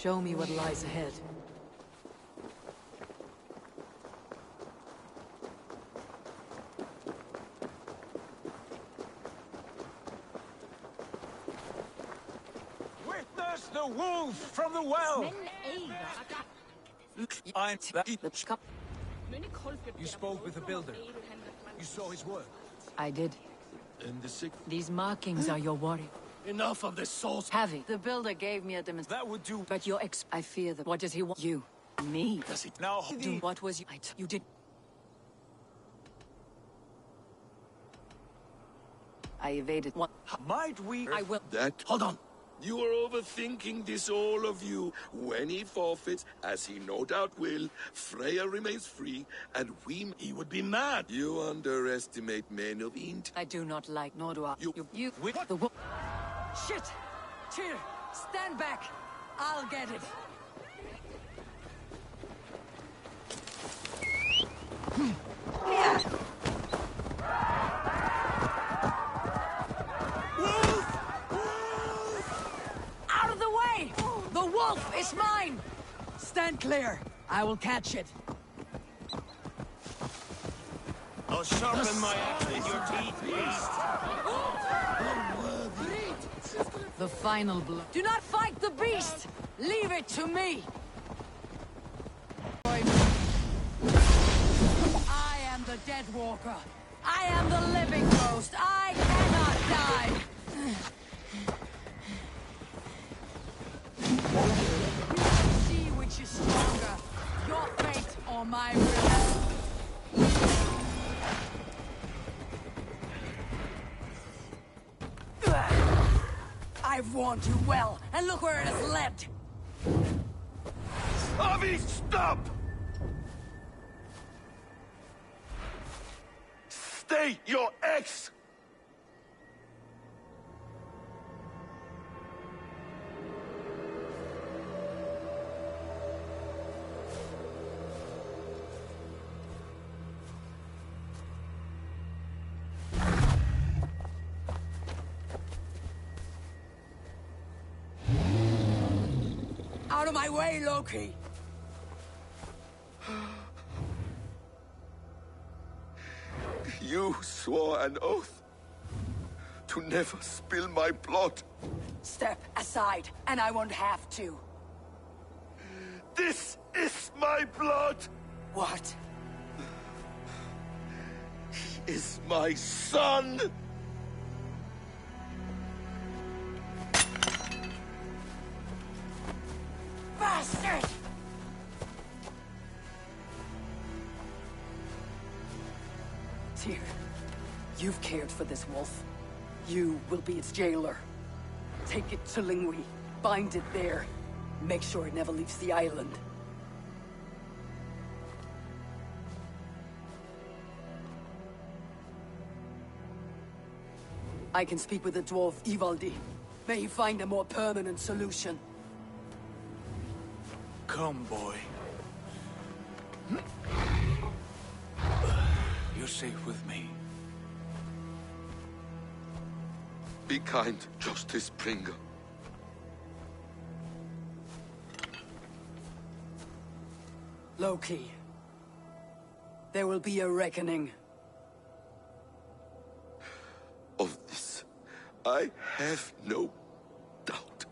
Show me what lies ahead. Witness the wolf from the well! You spoke with the builder. You saw his work. I did. And the sick... These markings are your worry. Enough of this sauce! Heavy. The builder gave me a demonstration. That would do... But your I fear that... What does he want? You. Me. Does it now? Do what was you... You did... I evaded one. Might we... I will... Hold on. You are overthinking this, all of you. When he forfeits, as he no doubt will, Freya remains free, and he would be mad. You underestimate men of int. I do not like, nor do I. You... What? The Shit! Tyr! Stand back! I'll get it! Out of the way! The wolf is mine! Stand clear! I will catch it. I'll sharpen my axe in your teeth, beast. The final blow. Do not fight the beast! Leave it to me! I am the Dead Walker. I am the living ghost. I cannot die. See which is stronger. Your fate or my will. I've warned you well, and look where it has led! Avi, stop! Stay your ex! Out of my way, Loki! You swore an oath to never spill my blood. Step aside, and I won't have to. This is my blood! What? He is my son! Bastard! Tyr, you've cared for this wolf. You will be its jailer. Take it to Lingui. Bind it there. Make sure it never leaves the island. I can speak with the dwarf Ivaldi. May he find a more permanent solution. Come, boy. You're safe with me. Be kind, Justice Bringer. Loki. There will be a reckoning. Of this, I have no doubt.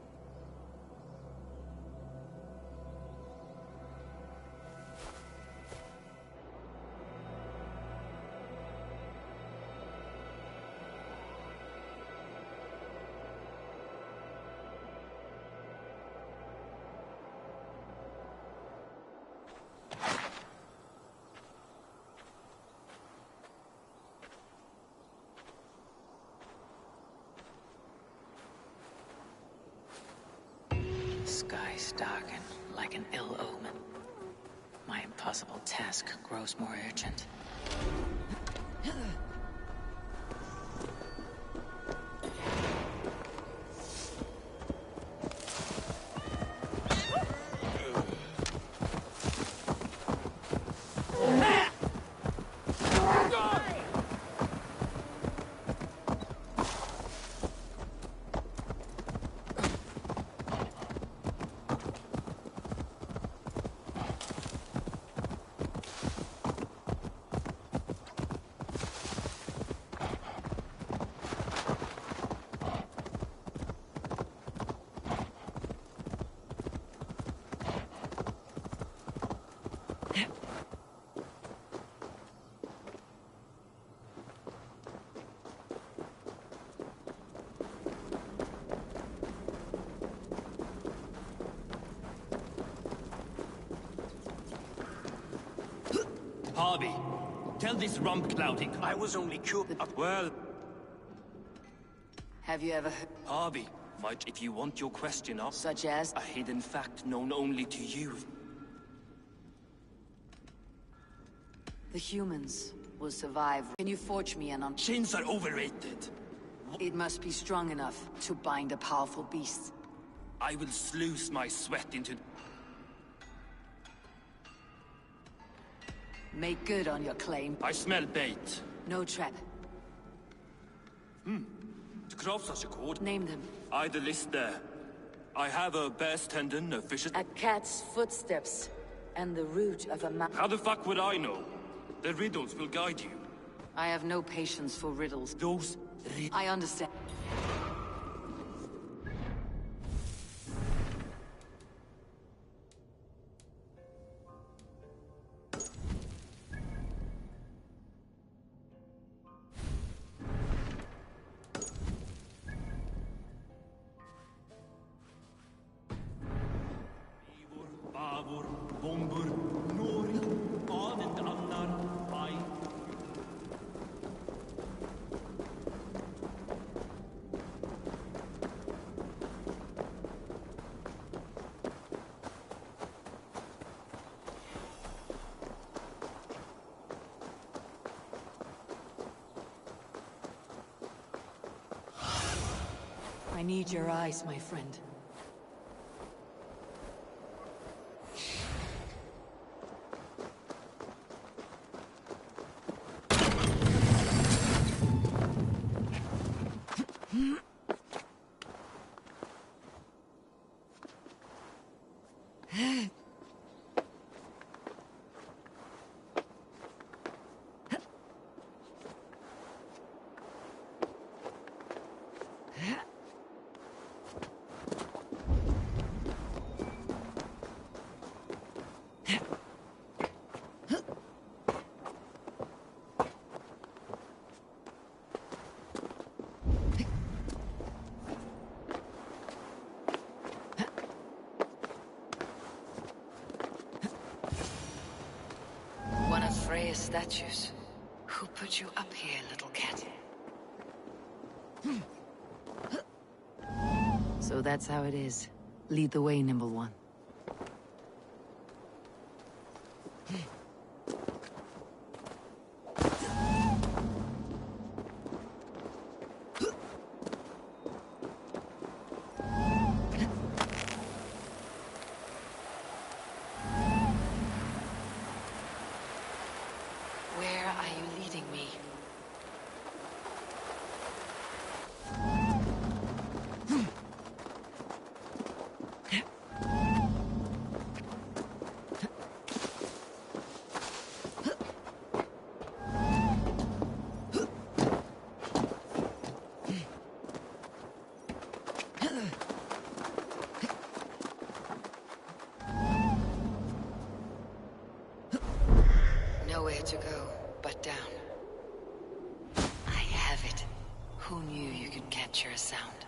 Skies darken like an ill omen. My impossible task grows more urgent. Harvey, tell this rump clouting. I was only curious. Well, Have you ever heard? Harvey, might if you want your question off. Such as? A hidden fact known only to you. The humans will survive. Can you forge me an Chains are overrated. It must be strong enough to bind a powerful beast. I will sluice my sweat into... Make good on your claim. I smell bait. No trap. To craft such a cord, Name them. the list there. I have a bear's tendon, a fish's... A cat's footsteps, and the root of a How the fuck would I know? The riddles will guide you. I have no patience for riddles. Those I understand. Babur, bombur, nori, adet annar, ay. I need your eyes, my friend. One of Freya's statues. Who put you up here, little cat? So that's how it is. Lead the way, Nimble One. Where are you leading me? Nowhere to go but down. I have it. Who knew you could capture a sound?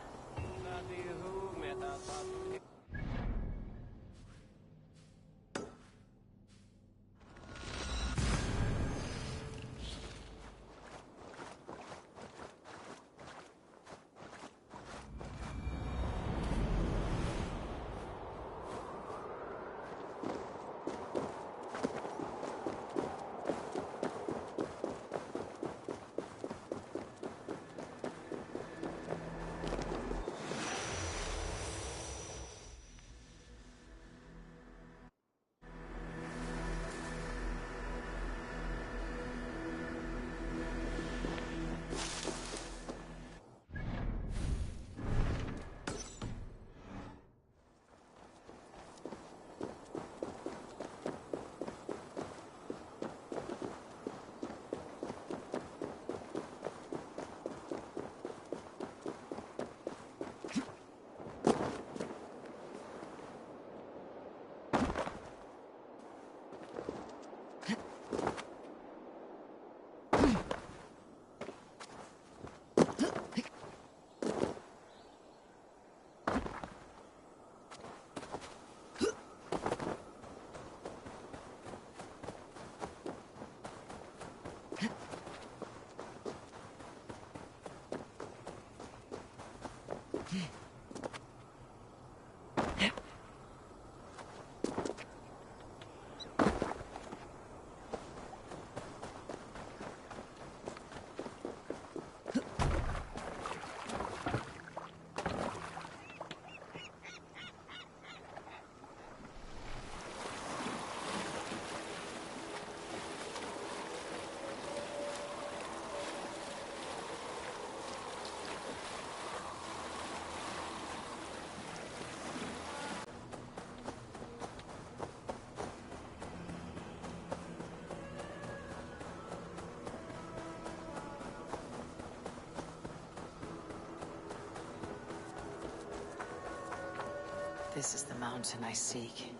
This is the mountain I seek.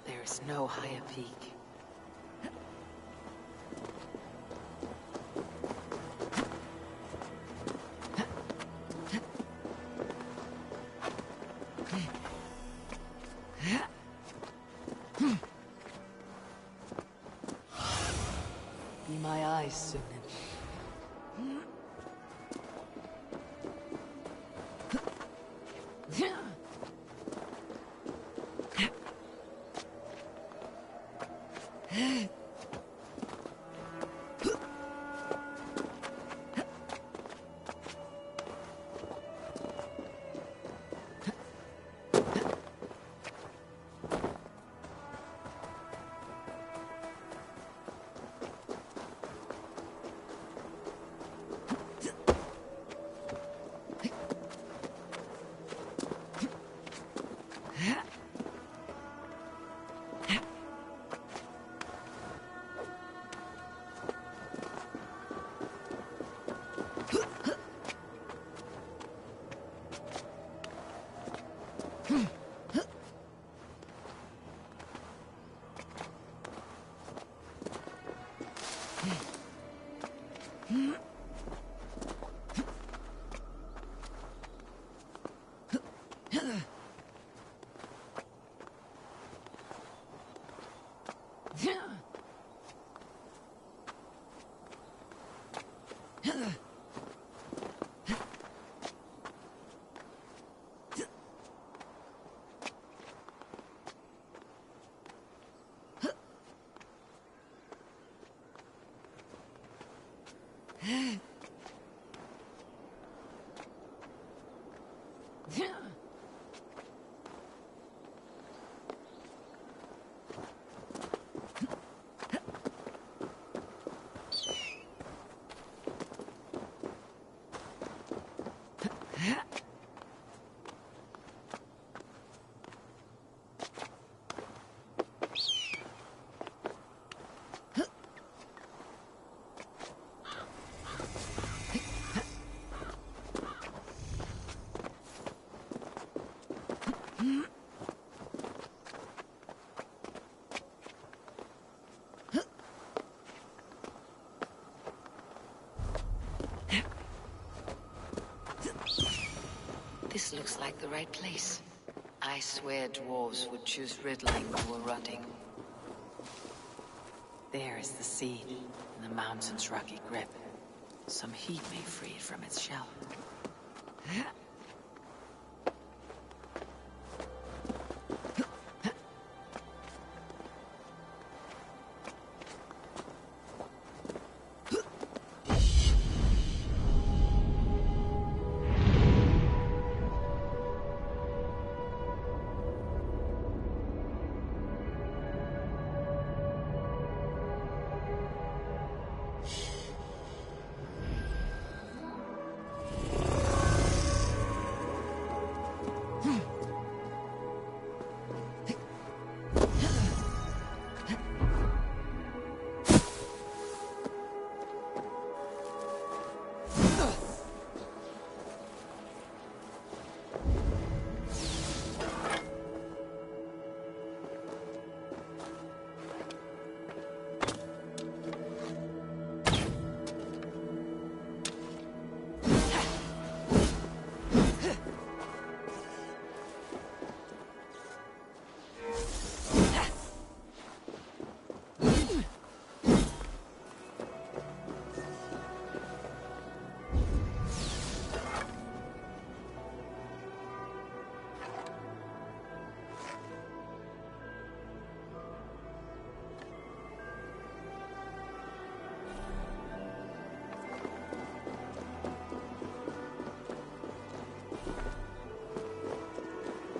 There is no higher peak. Be my eyes, Sugnin. This looks like the right place. I swear dwarves would choose riddling or rotting. There is the seed in the mountain's rocky grip. Some heat may free it from its shell.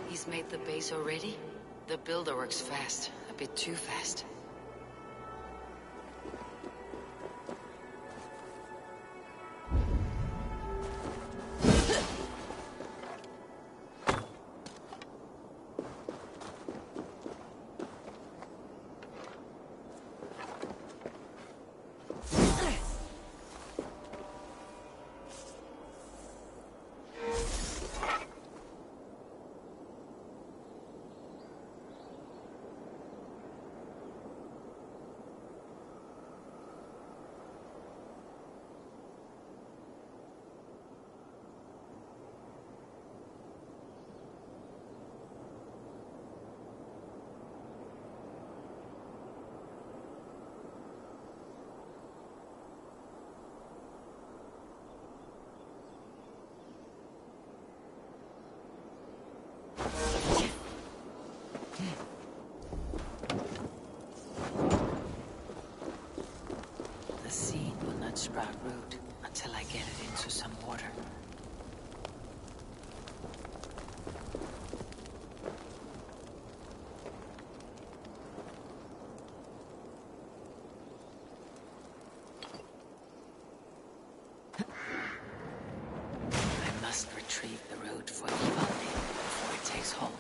He's made the base already? The builder works fast. A bit too fast. The seed will not sprout root until I get it into some water. I must retrieve the root for Ivaldi before it takes hold.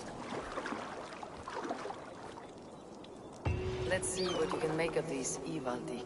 Let's see what you can make of these Ivaldi.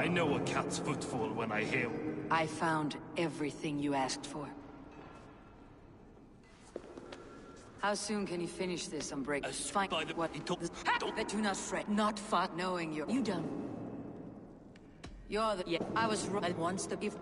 I know a cat's footfall when I hear one. I found everything you asked for. How soon can you finish this, Unbreak? Find by the- what he took- But do not fret. Not fought knowing you're... You done. You're the... Yeah, I was right once to give...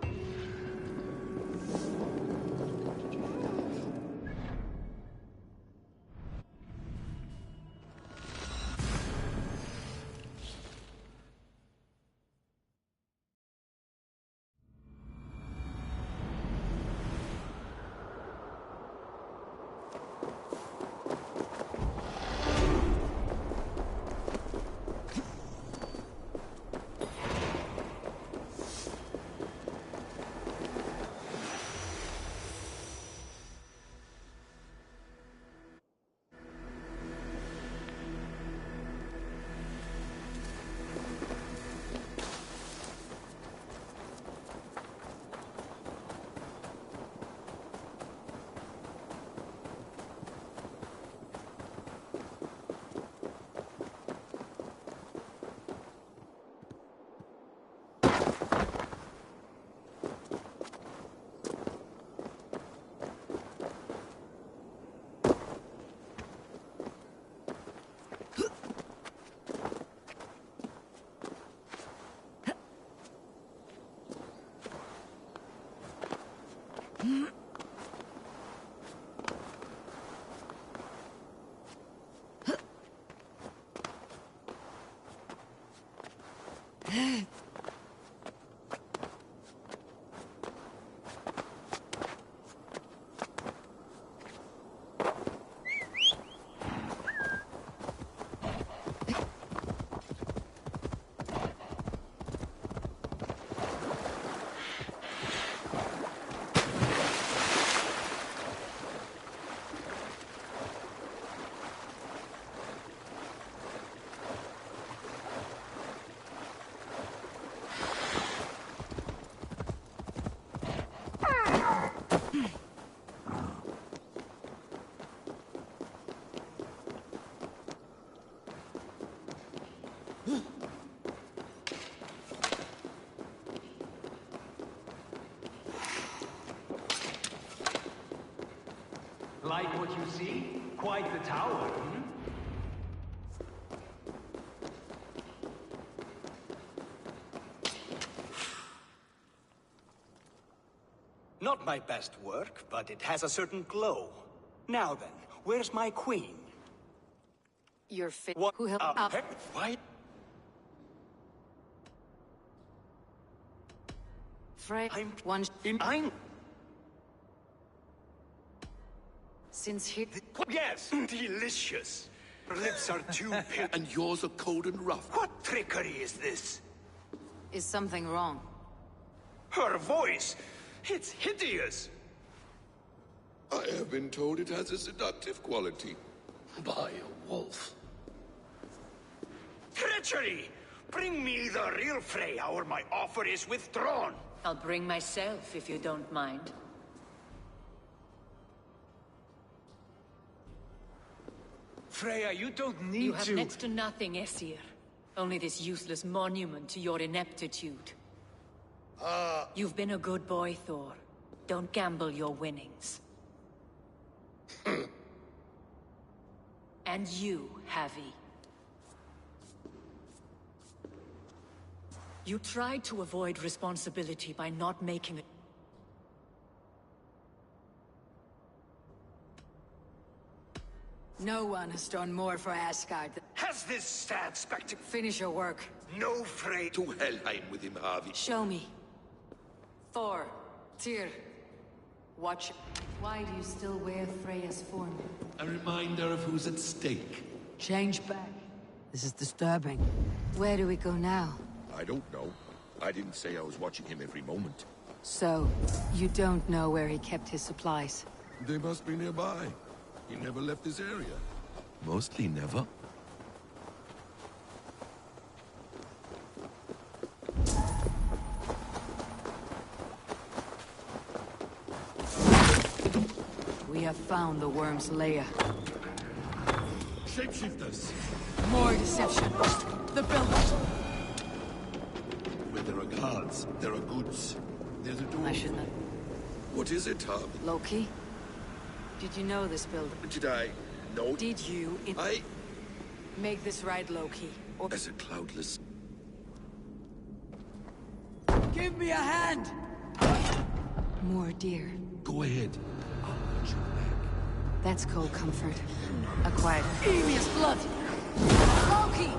what you see? Quite the tower, hmm? Not my best work, but it has a certain glow. Now then, where's my queen? You're fit. What? Who helped up? Why? Frey. I'm... Since he... Yes, delicious. Her lips are too pale. And yours are cold and rough. What trickery is this? Is something wrong? Her voice! It's hideous! I have been told it has a seductive quality. By a wolf. Treachery! Bring me the real Freya, or my offer is withdrawn! I'll bring myself, if you don't mind. Freya, you don't need to... You have next to nothing, Aesir. Only this useless monument to your ineptitude. You've been a good boy, Thor. Don't gamble your winnings. And you, Havi. You tried to avoid responsibility by not making it. No one has done more for Asgard. Has this sad spectacle... Finish your work. No Freya... To Helheim with him, Harvey. Show me. Thor, Tyr, watch. Why do you still wear Freya's form? A reminder of who's at stake. Change back. This is disturbing. Where do we go now? I don't know. I didn't say I was watching him every moment. So, you don't know where he kept his supplies? They must be nearby. He never left this area. Mostly never. We have found the worm's lair. Shapeshifters! More deception. The builders. Where there are guards, there are goods. There's a door. I shouldn't have. What is it, Harvey? Loki? Did you know this builder? Did I? No. Did you make this right, Loki? Or As a cloudless... give me a hand! More deer. Go ahead. I'll watch your back. That's cold comfort. Acquired. Evious blood! Loki!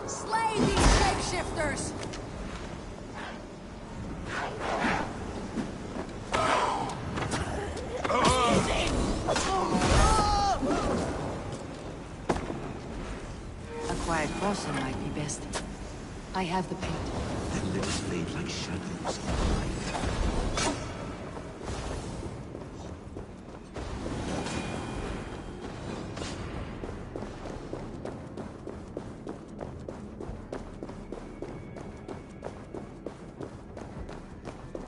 Slay these shapeshifters! A quiet crossing might be best. I have the paint. Then let us fade like shadows in the night.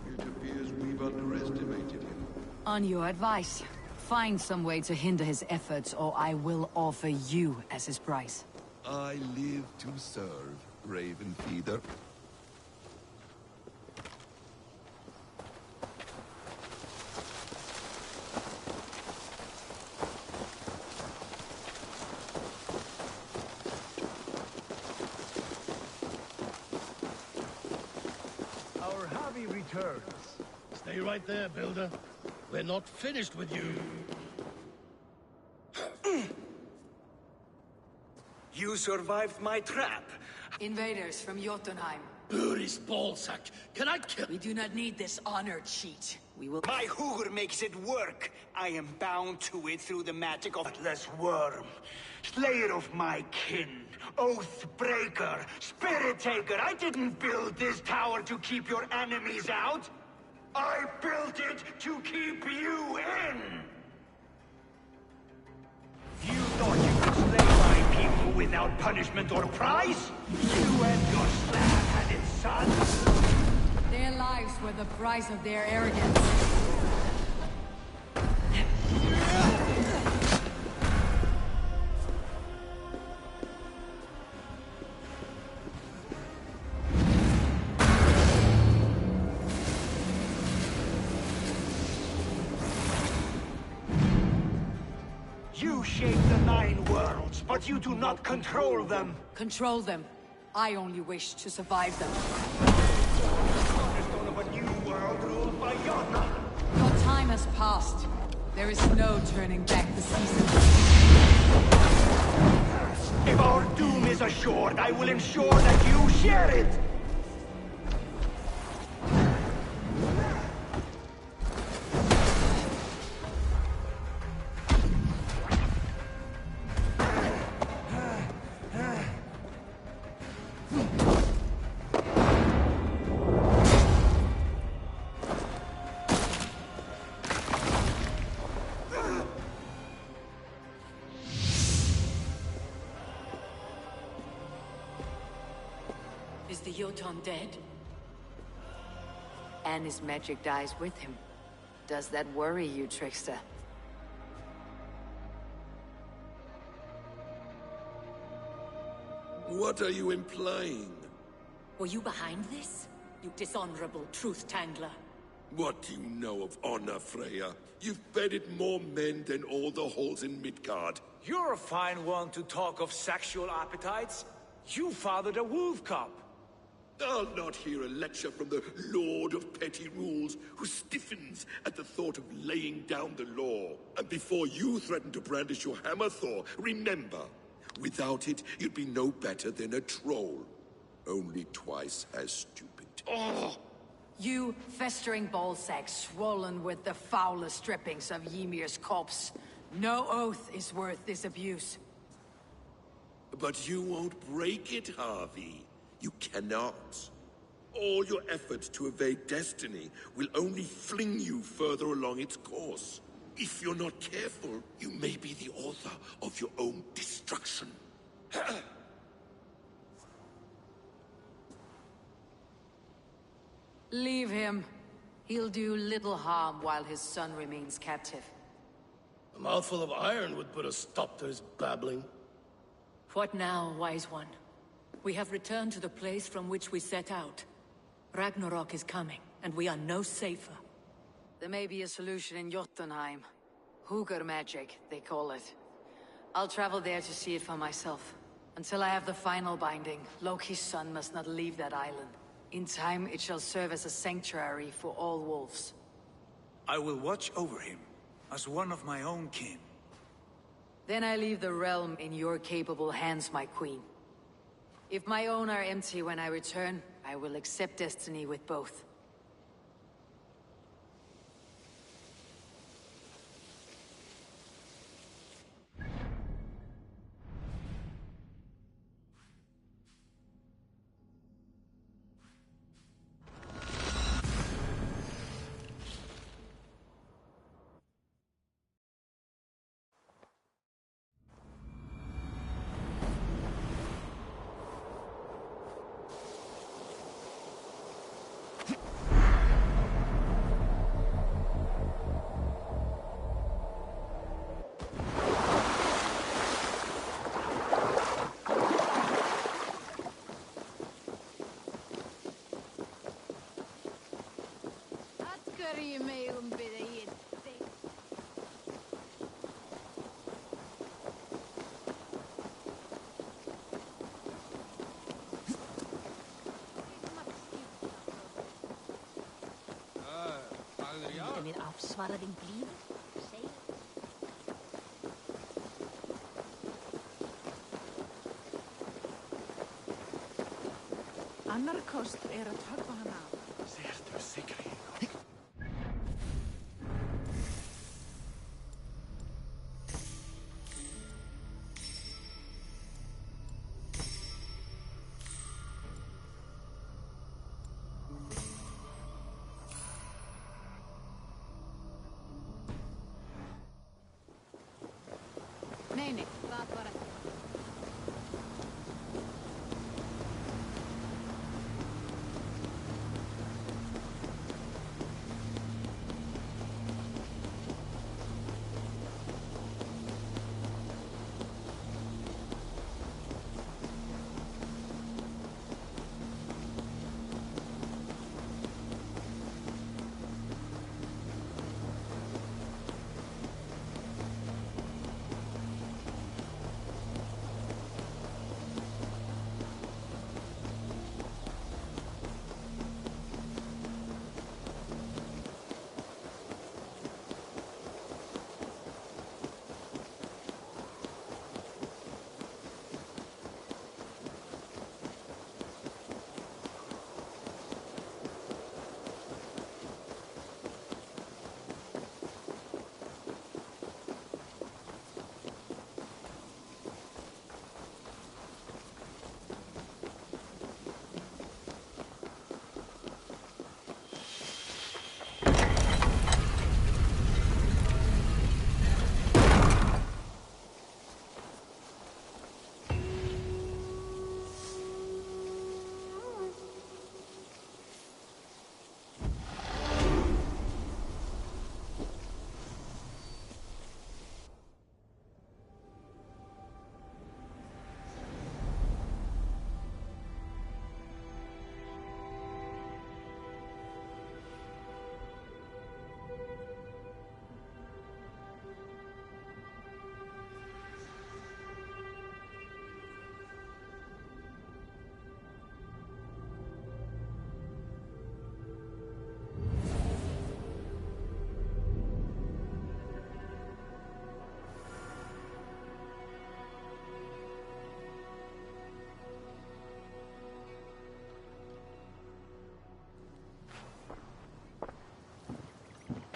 It appears we've underestimated him. On your advice, find some way to hinder his efforts, or I will offer you as his price. I live to serve, Raven Feeder. Our Harvey returns. Stay right there, Builder. We're not finished with you. You survived my trap. Invaders from Jotunheim. Buri's ballsack. Can I kill... We do not need this honor cheat. We will... My Hugr makes it work. I am bound to it through the magic of Atlas Worm. Slayer of my kin. Oath breaker. Spirit taker. I didn't build this tower to keep your enemies out. I built it to keep you in. You thought you could slay my people without punishment or prize? You and your slab-handed sons? Their lives were the price of their arrogance. shape the Nine Worlds, but you do not control them. Control them. I only wish to survive them. Cornerstone of a new world ruled by Yona. Your time has passed. There is no turning back the season. If our doom is assured, I will ensure that you share it! Is the Jotun dead? And his magic dies with him. Does that worry you, trickster? What are you implying? Were you behind this? You dishonorable truth-tangler. What do you know of honor, Freya? You've bedded more men than all the halls in Midgard. You're a fine one to talk of sexual appetites. You fathered a wolf cub. I'll not hear a lecture from the Lord of Petty Rules, who stiffens at the thought of laying down the law. And before you threaten to brandish your hammer, Thor, remember, without it, you'd be no better than a troll. Only twice as stupid. Oh! You festering ballsack swollen with the foulest drippings of Ymir's corpse. No oath is worth this abuse. But you won't break it, Harvey. You cannot. All your efforts to evade destiny will only fling you further along its course. If you're not careful, you may be the author of your own destruction. Leave him. He'll do little harm while his son remains captive. A mouthful of iron would put a stop to his babbling. What now, wise one? We have returned to the place from which we set out. Ragnarok is coming, and we are no safer. There may be a solution in Jotunheim. Hugr magic, they call it. I'll travel there to see it for myself. Until I have the final binding, Loki's son must not leave that island. In time, it shall serve as a sanctuary for all wolves. I will watch over him, as one of my own kin. Then I leave the realm in your capable hands, my queen. If my own are empty when I return, I will accept destiny with both. Weer afzwalling blieben? Annar kostur að höggva hana af. Sértu sikri. Nee, laat maar.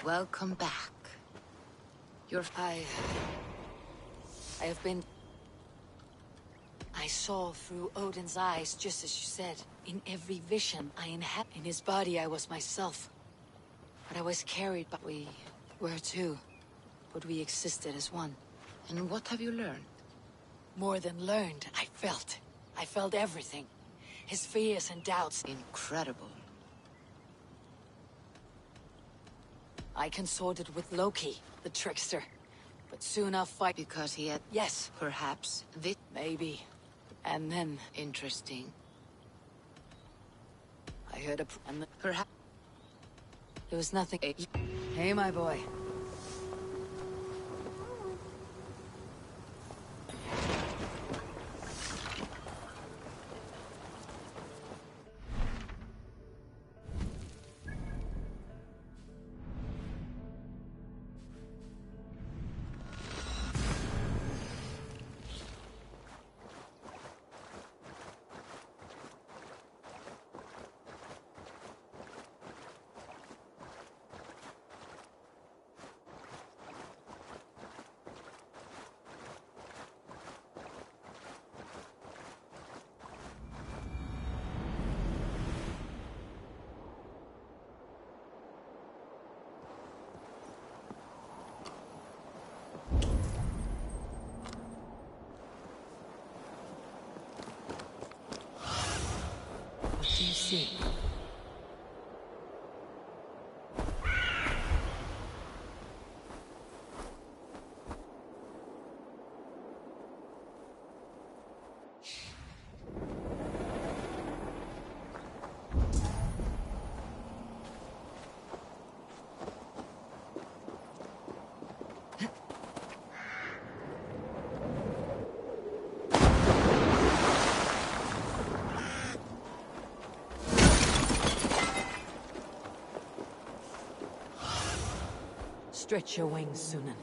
Welcome back. I have been... I saw through Odin's eyes, just as you said. In every vision I inhabit. In his body I was myself. But I was carried by... We were two. But we existed as one. And what have you learned? More than learned, I felt. I felt everything. His fears and doubts. Incredible. I consorted with Loki, the trickster. But soon I'll fight because he had... Yes. Perhaps. Maybe. And then... Interesting. I heard and perhaps... There was nothing... Hey, my boy. What do you see? Stretch your wings, Sunan.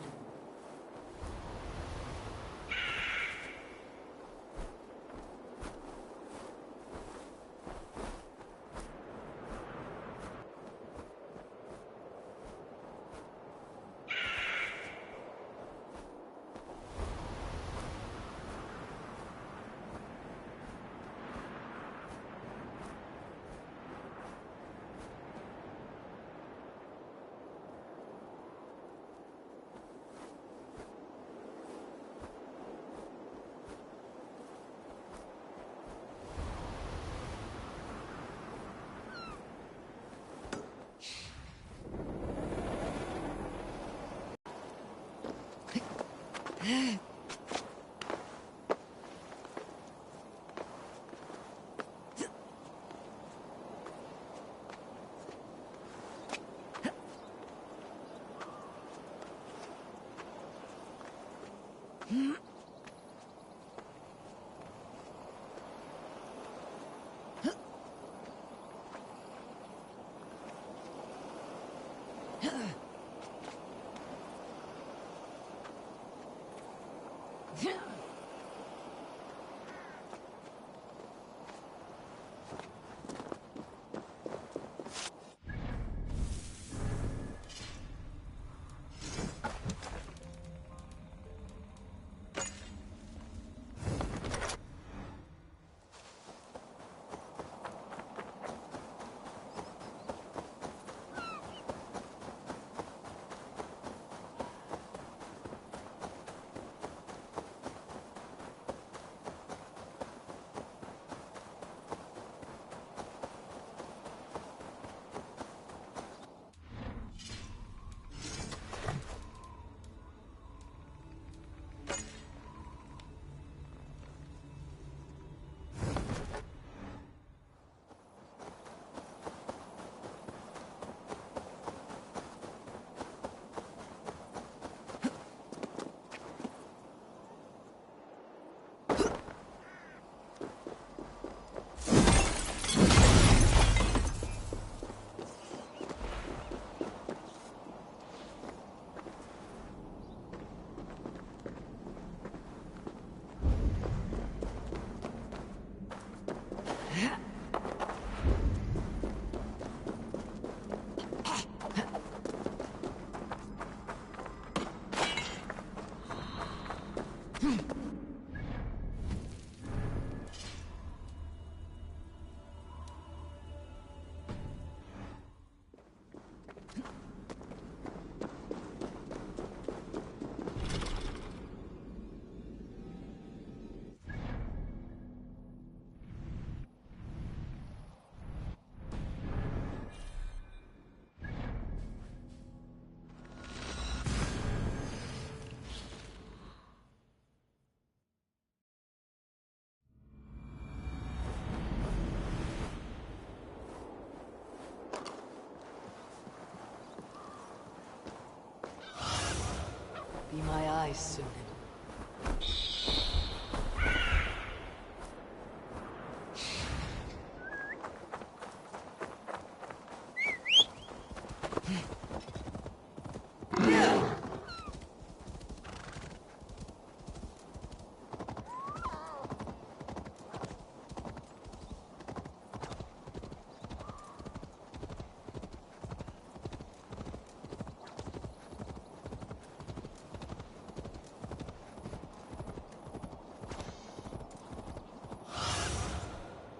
rise soon.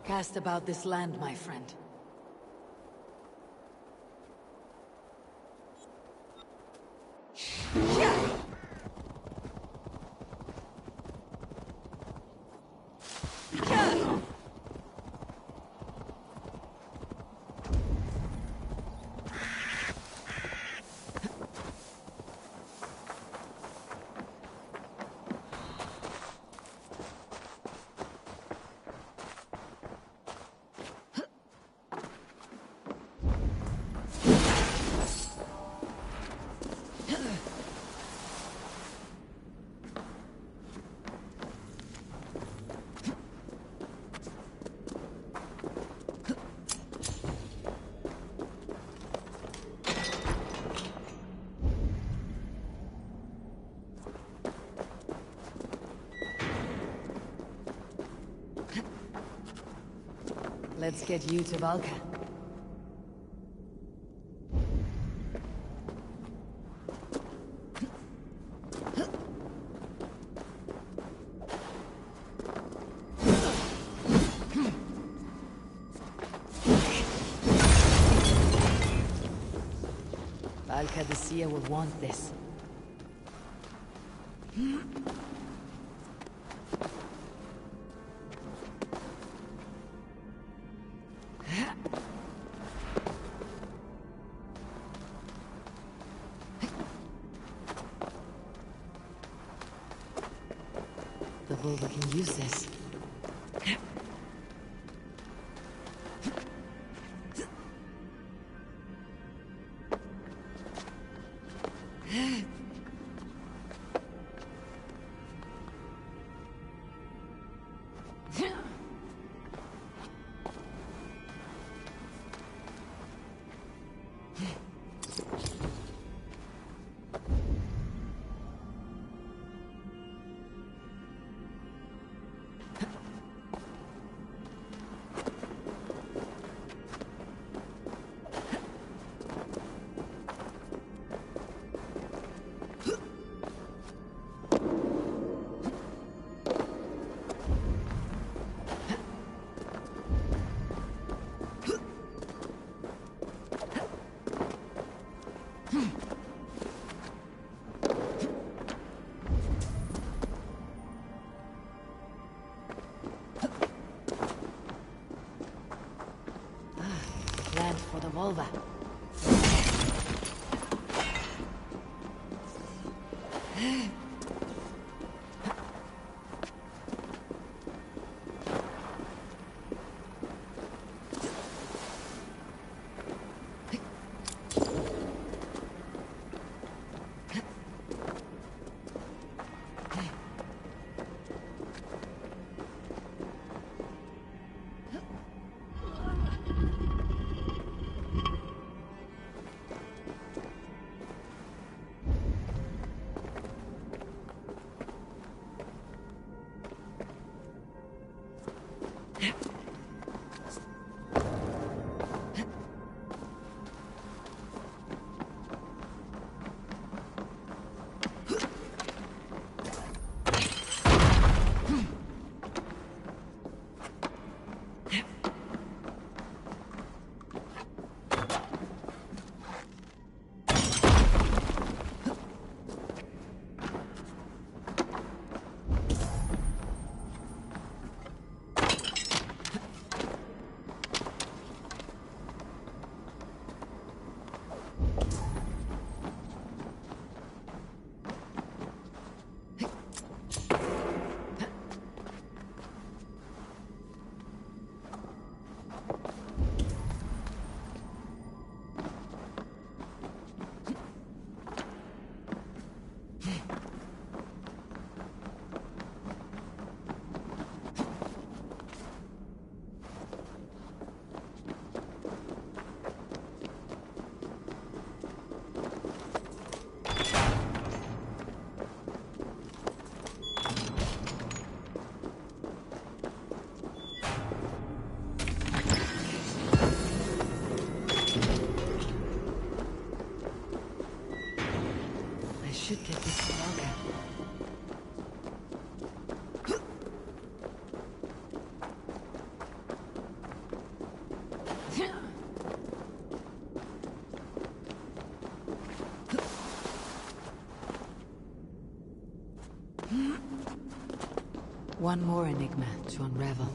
Cast about this land, my friend. Let's get you to Valka. Valka the Seer will want this. The Volva can use this. Land for the Volva. Okay. One more enigma to unravel.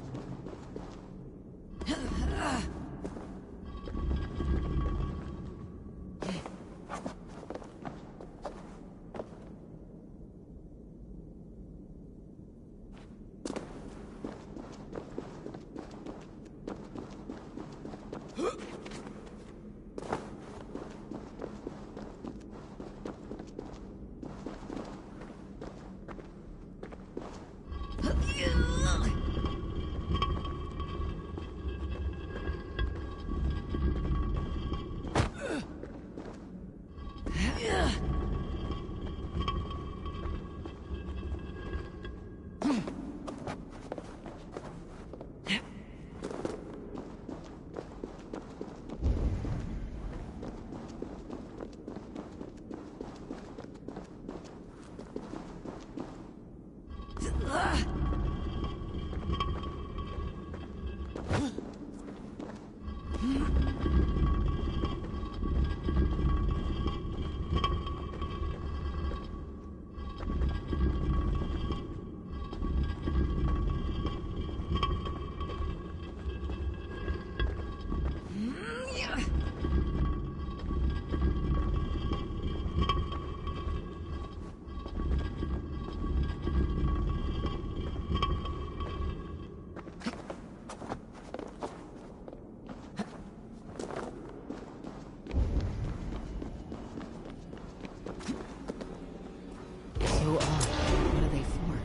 So odd. What are they for?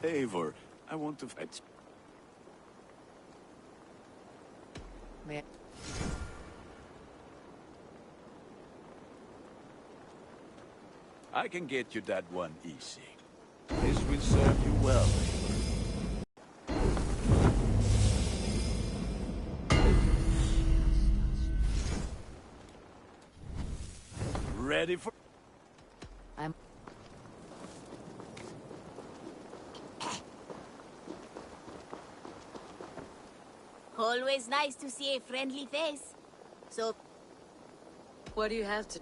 Eivor, I want to fight. I can get you that one easy. This will serve you well. Ready for... I'm... Always nice to see a friendly face. So... What do you have to...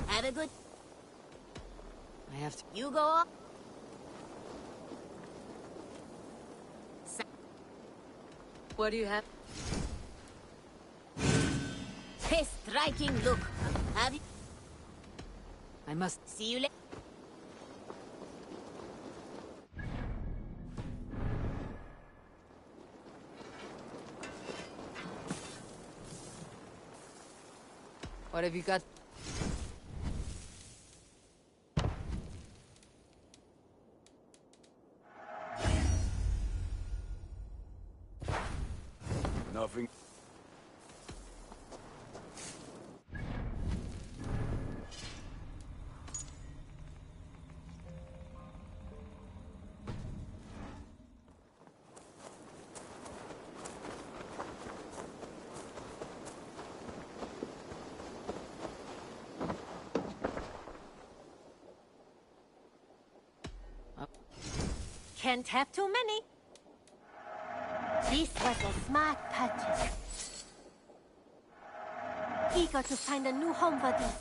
Have a good... I have to... You go up. What do you have? A striking look. Have you... I must... See you later. What have you got? Nothing. Can't have too many. This was a smart purchase. Eager to find a new home for this.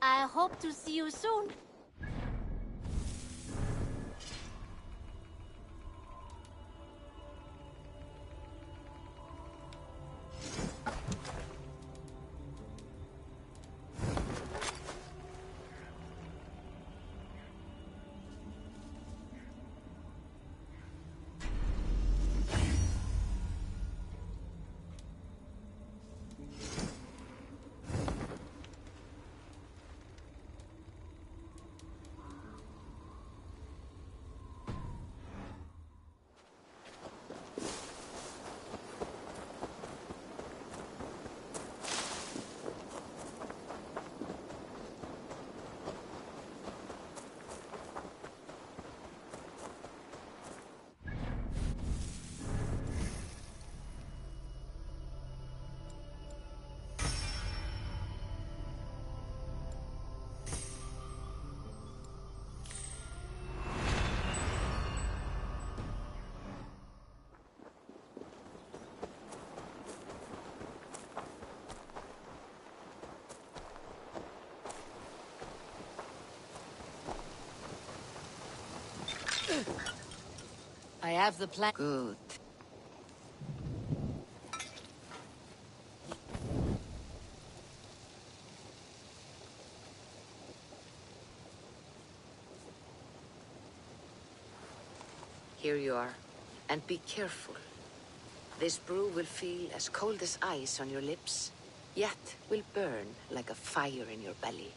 I hope to see you soon. I have the plan. Good. Here you are. And be careful. This brew will feel as cold as ice on your lips, yet will burn like a fire in your belly.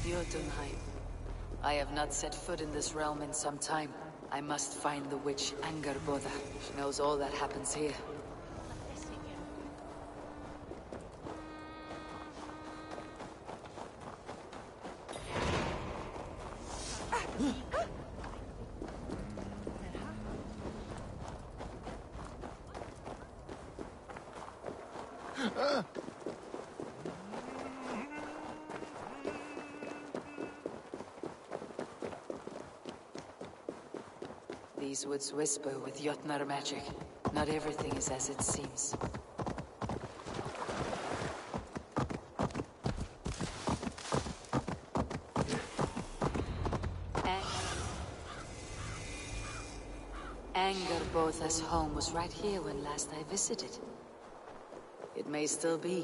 Jotunheim. I have not set foot in this realm in some time. I must find the witch Angerboda. She knows all that happens here. These woods whisper with Jotnar magic. Not everything is as it seems. Angerbotha's home was right here when last I visited. It may still be.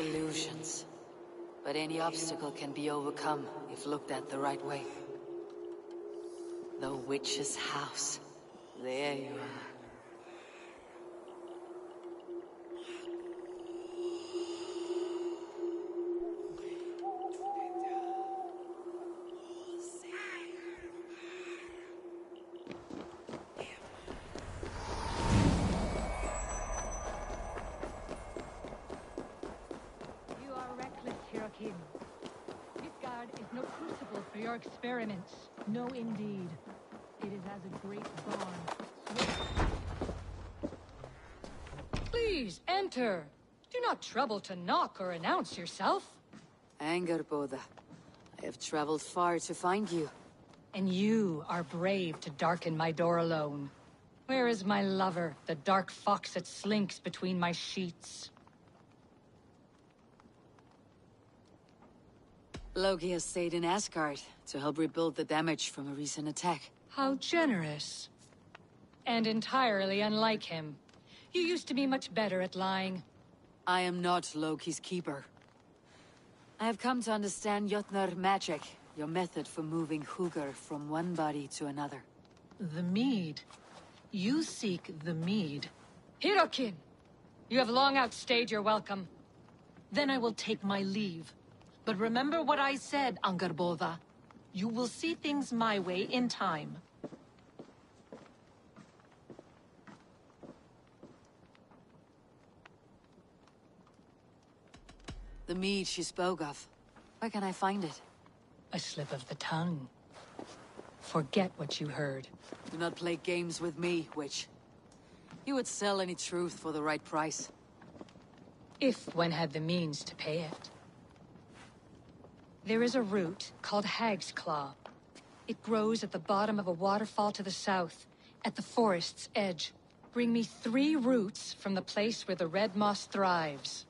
Illusions. But any obstacle can be overcome if looked at the right way. The witch's house. There you are. Experiments. No, indeed. It is as a great barn. Please, enter. Do not trouble to knock or announce yourself. Angerbotha, I have traveled far to find you. And you are brave to darken my door alone. Where is my lover, the dark fox that slinks between my sheets? Loki has stayed in Asgard to help rebuild the damage from a recent attack. How generous. And entirely unlike him. You used to be much better at lying. I am not Loki's keeper. I have come to understand Jotnar magic, your method for moving Hugr from one body to another. The mead. You seek the mead. Hirokin! You have long outstayed your welcome. Then I will take my leave. But remember what I said, Angerbotha. You will see things my way in time. The mead she spoke of. Where can I find it? A slip of the tongue. Forget what you heard. Do not play games with me, witch. You would sell any truth for the right price. If one had the means to pay it. There is a root called Hag's Claw. It grows at the bottom of a waterfall to the south, at the forest's edge. Bring me 3 roots from the place where the red moss thrives.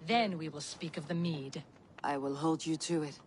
Then we will speak of the mead. I will hold you to it.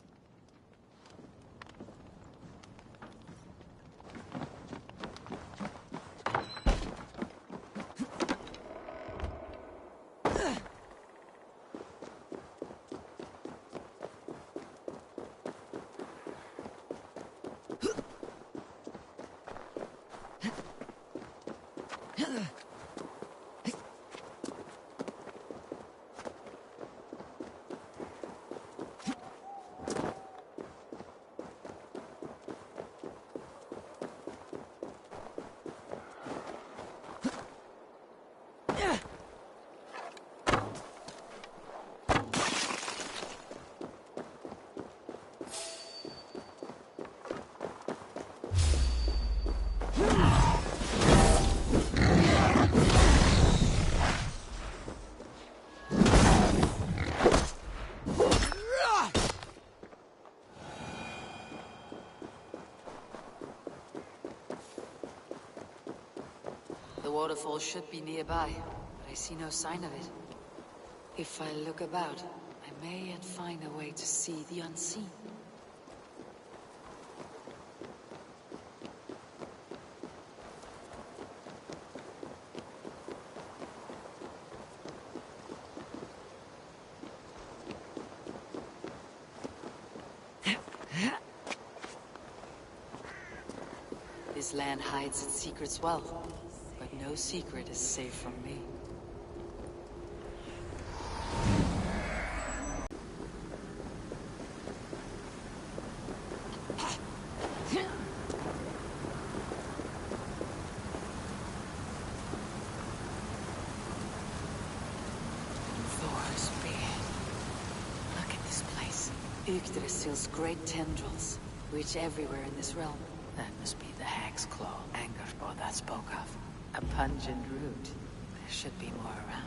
The waterfall should be nearby, but I see no sign of it. If I look about, I may yet find a way to see the unseen. This land hides its secrets well, but no secret is safe from me. Thor's beard. Look at this place. Yggdrasil's great tendrils, reach everywhere in this realm. That must be the Hag's Claw Angerbo that spoke of. A pungent root. There should be more around.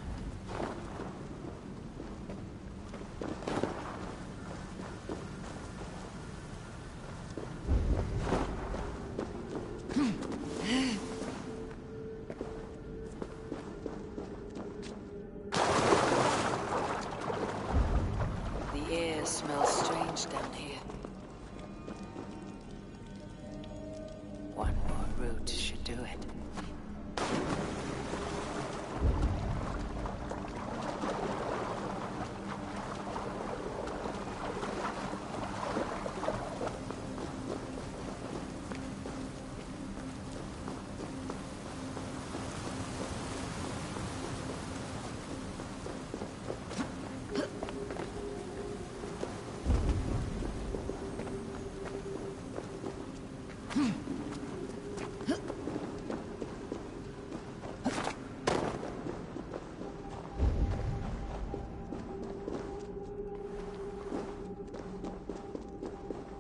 The air smells strange down here. One more route should do it.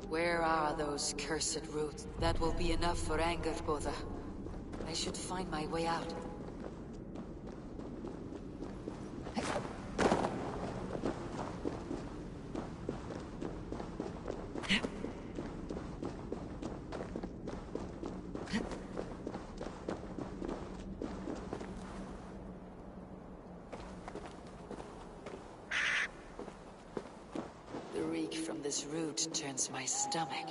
Where are those cursed roots? That will be enough for Angerboda. I should find my way out. The reek from this root turns my stomach.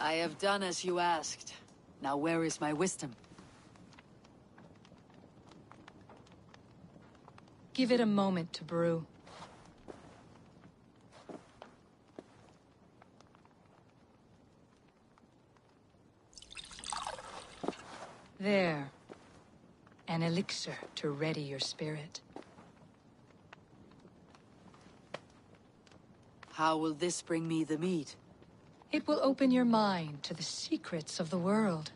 I have done as you asked. Now where is my wisdom? Give it a moment to brew. There. An elixir to ready your spirit. How will this bring me the mead? It will open your mind to the secrets of the world.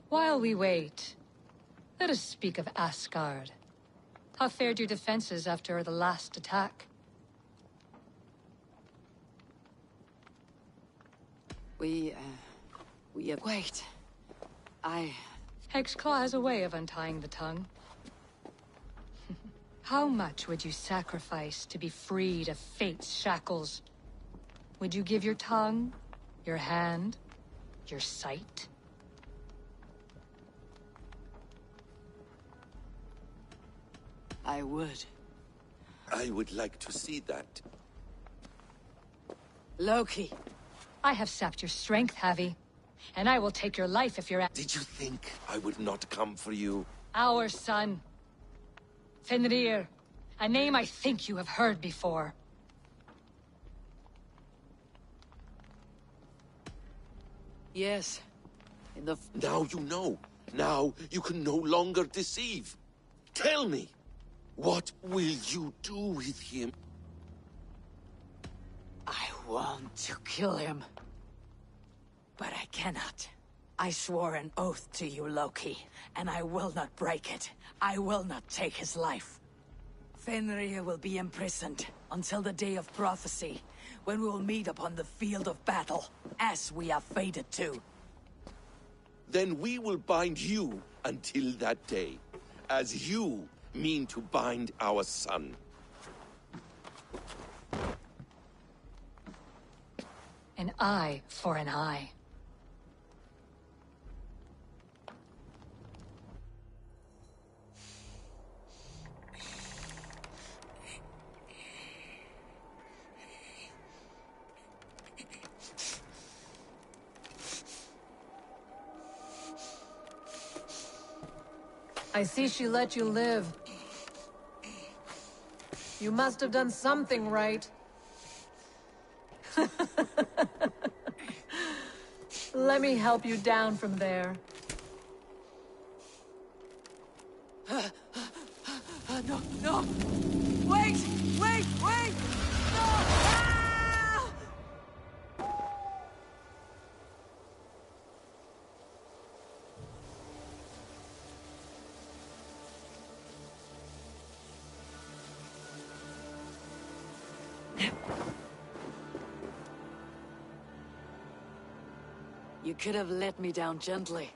While we wait, let us speak of Asgard. How fared your defenses after the last attack? We have... Wait. Hexclaw has a way of untying the tongue. How much would you sacrifice to be freed of fate's shackles? Would you give your tongue, your hand, your sight? I would. I would like to see that. Loki! I have sapped your strength, Havi. And I will take your life if you're at— Did you think I would not come for you? Our son. Fenrir. A name I think you have heard before. Yes. In the... Now you know. Now you can no longer deceive. Tell me, what will you do with him? I want to kill him. But I cannot. I swore an oath to you, Loki, and I will not break it. I will not take his life. Fenrir will be imprisoned until the day of prophecy, when we will meet upon the field of battle, as we are fated to. Then we will bind you until that day, as you mean to bind our son. An eye for an eye. I see she let you live. You must have done something right. Let me help you down from there. No, no! Wait! Wait! Wait! No! Ah! You could have let me down gently.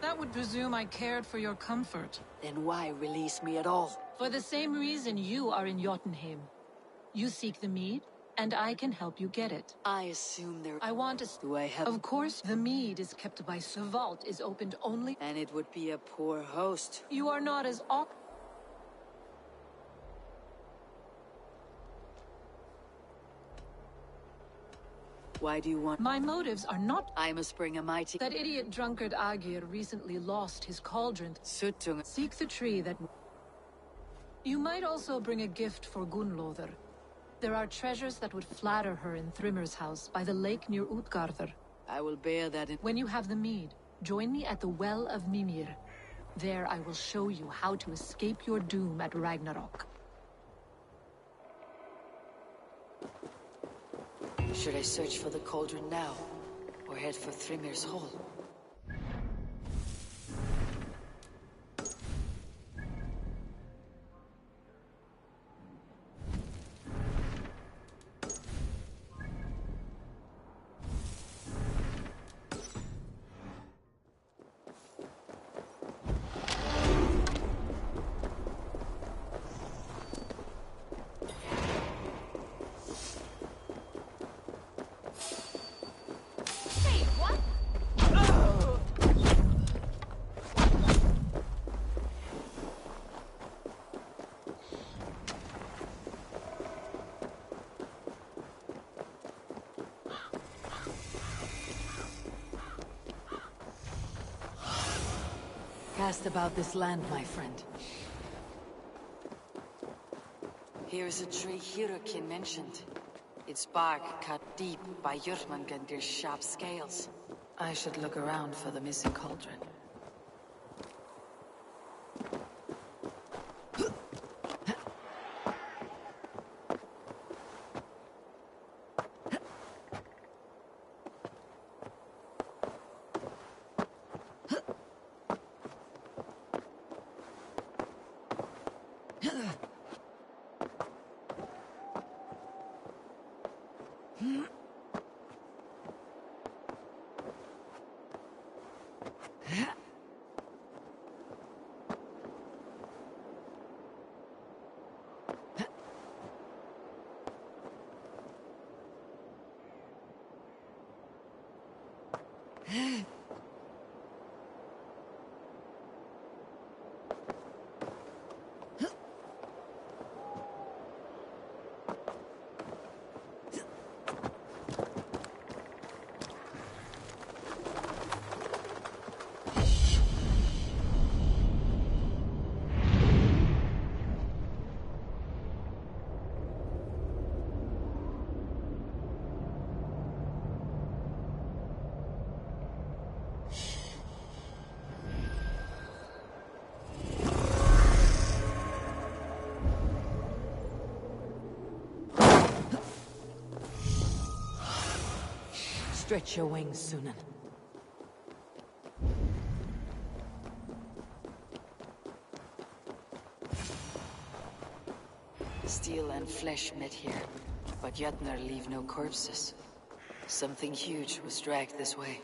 That would presume I cared for your comfort. Then why release me at all? For the same reason you are in Jotunheim. You seek the mead, and I can help you get it. I assume there... I want to... Do I have... Of course, the mead is kept by... The vault is opened only... And it would be a poor host. You are not as awkward... Why do you want... My motives are not... I must bring a mighty... That idiot drunkard Agir recently lost his cauldron. Suttung. Seek the tree that... You might also bring a gift for Gunnlóðr. There are treasures that would flatter her in Thrimmer's house by the lake near Utgardr. I will bear that in... When you have the mead, join me at the Well of Mimir. There I will show you how to escape your doom at Ragnarok. Should I search for the cauldron now, or head for Thrimmir's Hall? Hey, what? Cast about this land, my friend. Here's a tree Hirukin mentioned. Its bark cut deep by Jörmungandr's sharp scales. I should look around for the missing cauldron. Stretch your wings, Sunan. Steel and flesh met here, but Jötnar leave no corpses. Something huge was dragged this way.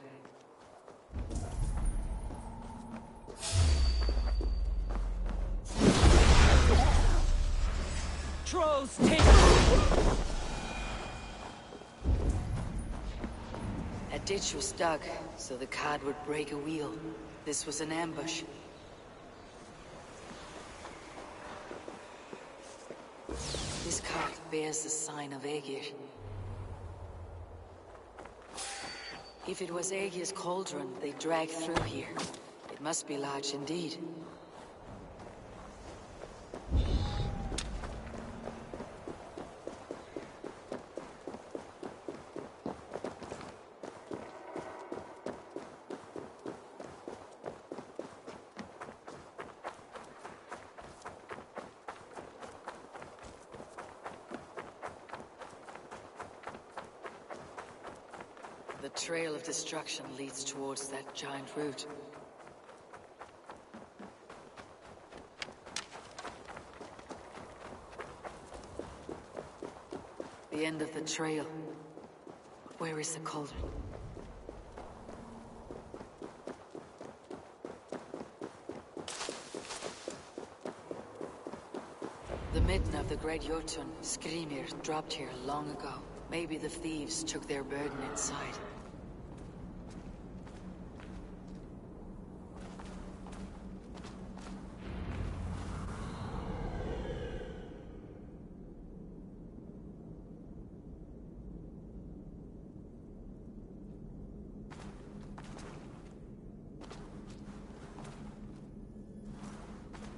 Trolls, take... A ditch was dug, so the cart would break a wheel. This was an ambush. This cart bears the sign of Aegir. If it was Aegir's cauldron they dragged through here, it must be large indeed. The trail of destruction leads towards that giant root. The end of the trail. Where is the cauldron? The midden of the Great Jotun, Skrimir, dropped here long ago. Maybe the thieves took their burden inside.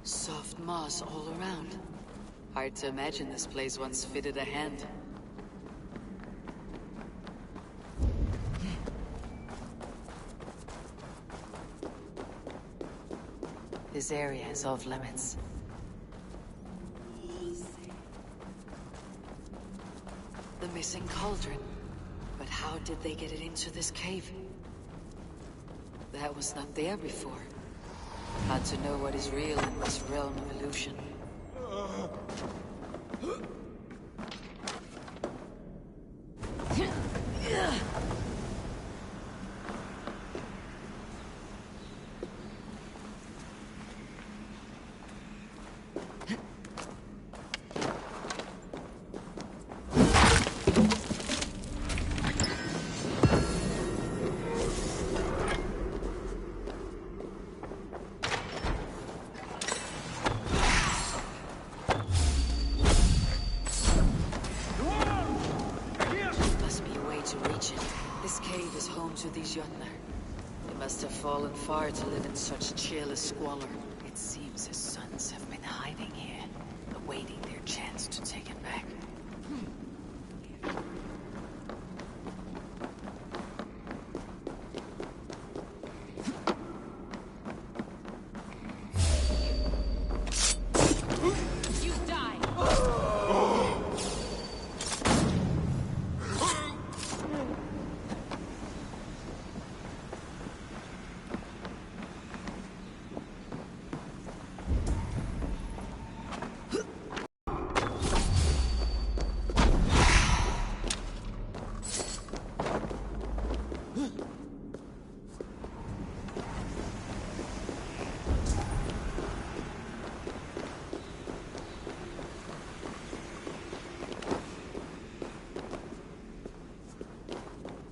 Soft moss all around. Hard to imagine this place once fitted a hand. This area is off limits. The missing cauldron. But how did they get it into this cave? That was not there before. Hard to know what is real in this realm of illusion. He must have fallen far to live in such cheerless squalor. It seems his sons have been hiding here, awaiting their chance to take him back.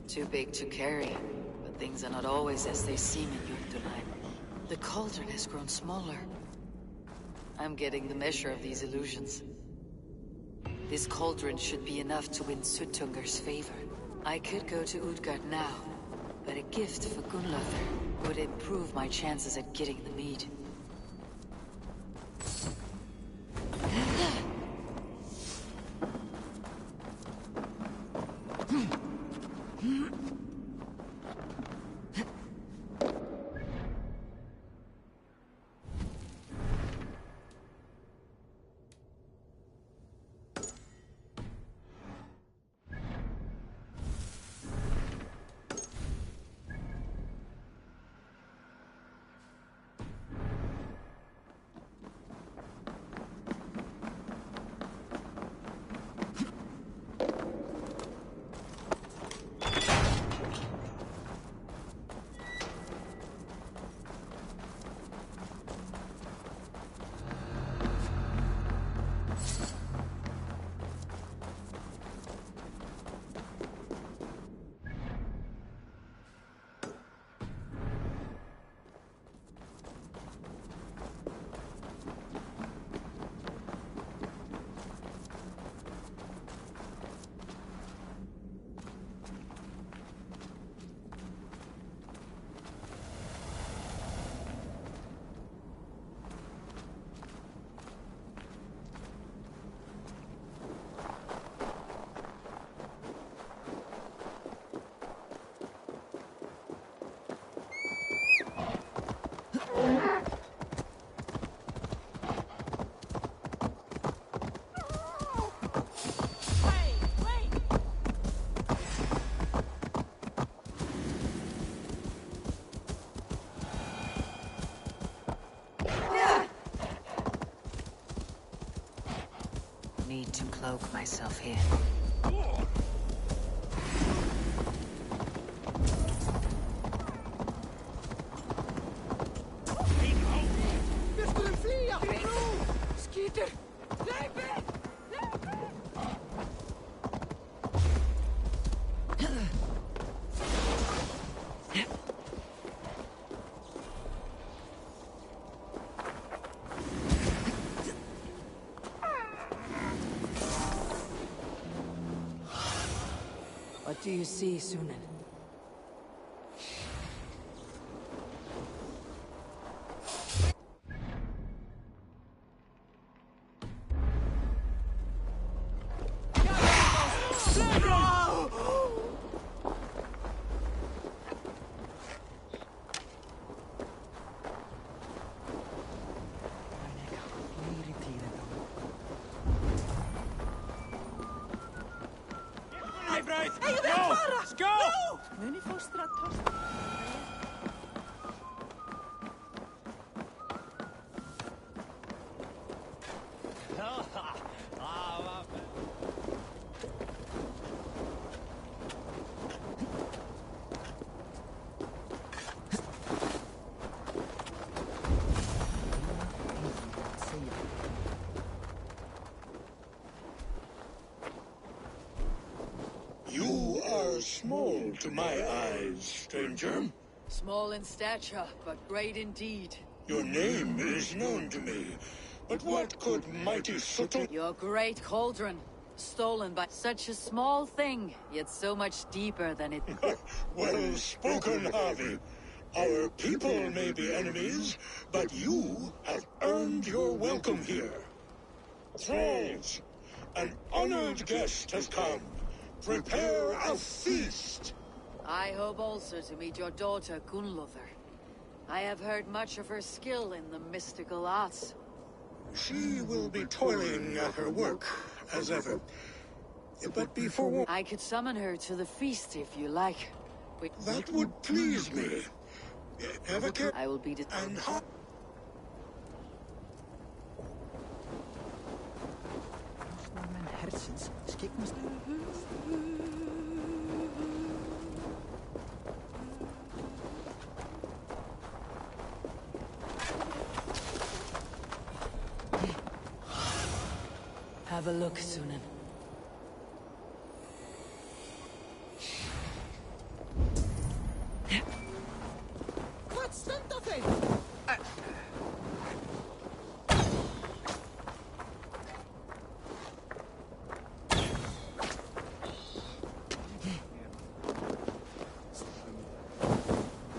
Too big to carry, but things are not always as they seem in Jotunheim. The cauldron has grown smaller. I'm getting the measure of these illusions. This cauldron should be enough to win Suttunger's favor. I could go to Utgard now, but a gift for Gunnlaugur would improve my chances at getting the mead. Need to cloak myself here. What do you see, Sunan? Small to my eyes, stranger. Small in stature, but great indeed. Your name is known to me, but what could mighty Suttung... Your great cauldron, stolen by such a small thing, yet so much deeper than it... Well spoken, Harvey. Our people may be enemies, but you have earned your welcome here. Thralls, an honored guest has come. Prepare a feast. I hope also to meet your daughter, Gunnlothur. I have heard much of her skill in the mystical arts. She will be toiling at her work, as ever. But be forewarned. I could summon her to the feast if you like. That would please me. Have a care. I will be and Have a look, Sunan. What's the nothing?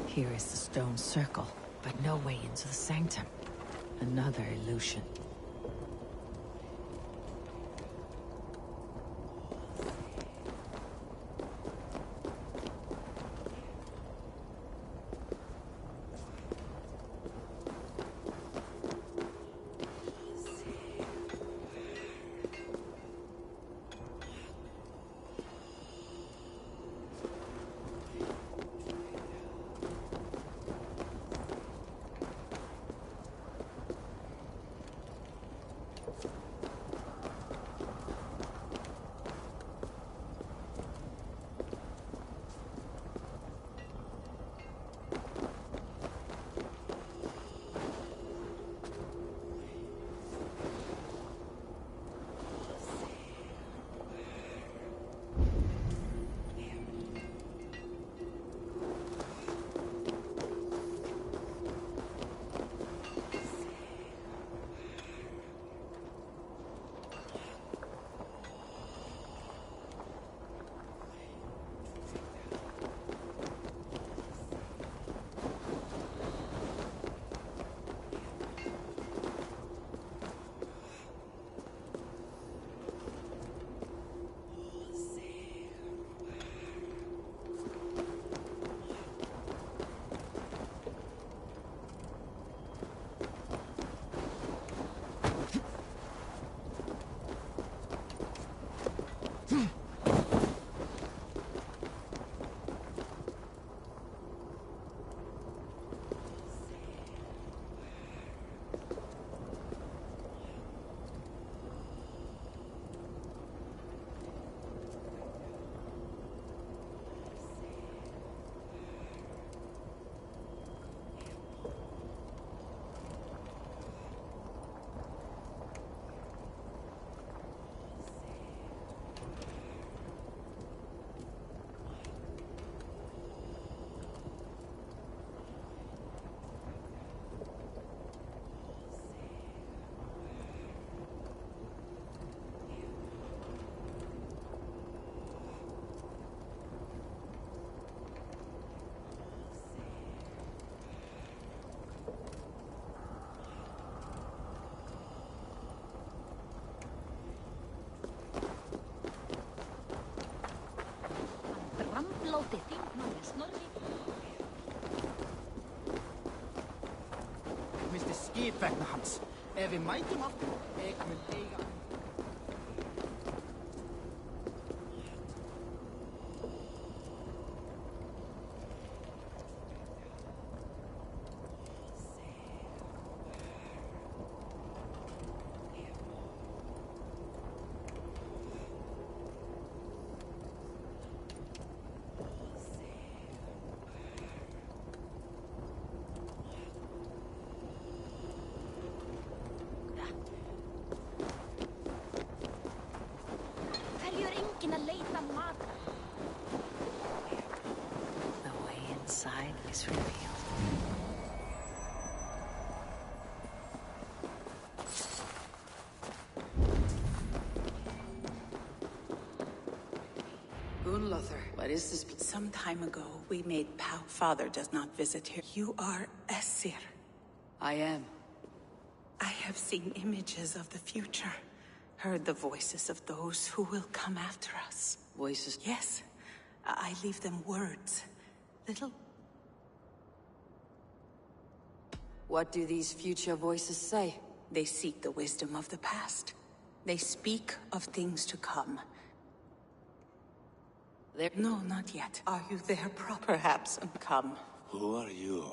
Here is the stone circle, but no way into the sanctum. Another illusion. Mr. Skidvagn hans. Við mætum aftur. Ég mun eiga... Inside is revealed. Gunnlothur, what is this? Some time ago, we made Pow. Father does not visit here. You are Aesir. I am. I have seen images of the future. Heard the voices of those who will come after us. Voices? Yes. I leave them words. Little... What do these future voices say? They seek the wisdom of the past. They speak of things to come. No, not yet. Are you there, perhaps? Come. Who are you?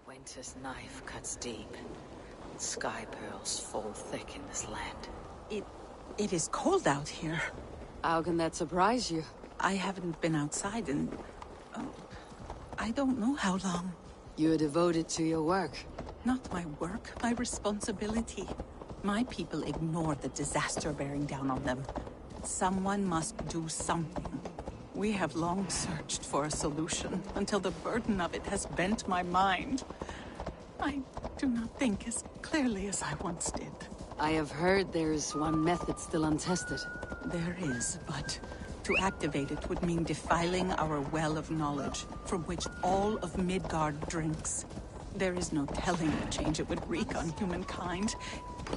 Winter's knife cuts deep. Sky pearls fall thick in this land. It is cold out here. How can that surprise you? I haven't been outside in... I don't know how long. You're devoted to your work. Not my work, my responsibility. My people ignore the disaster bearing down on them. Someone must do something. We have long searched for a solution, until the burden of it has bent my mind. I do not think as clearly as I once did. I have heard there's one method still untested. There is, but to activate it would mean defiling our well of knowledge, from which all of Midgard drinks. There is no telling the change it would wreak on humankind.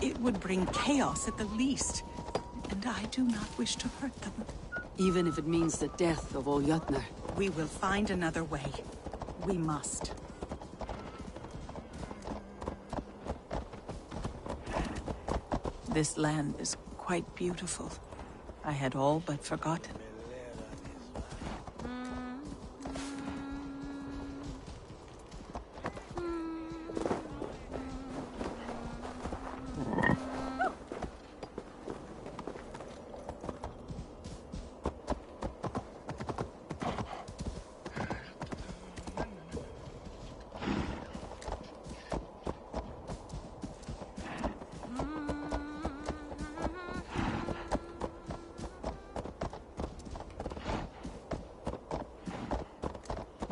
It would bring chaos at the least, and I do not wish to hurt them. Even if it means the death of all Jötnar. We will find another way. We must. This land is quite beautiful. I had all but forgotten.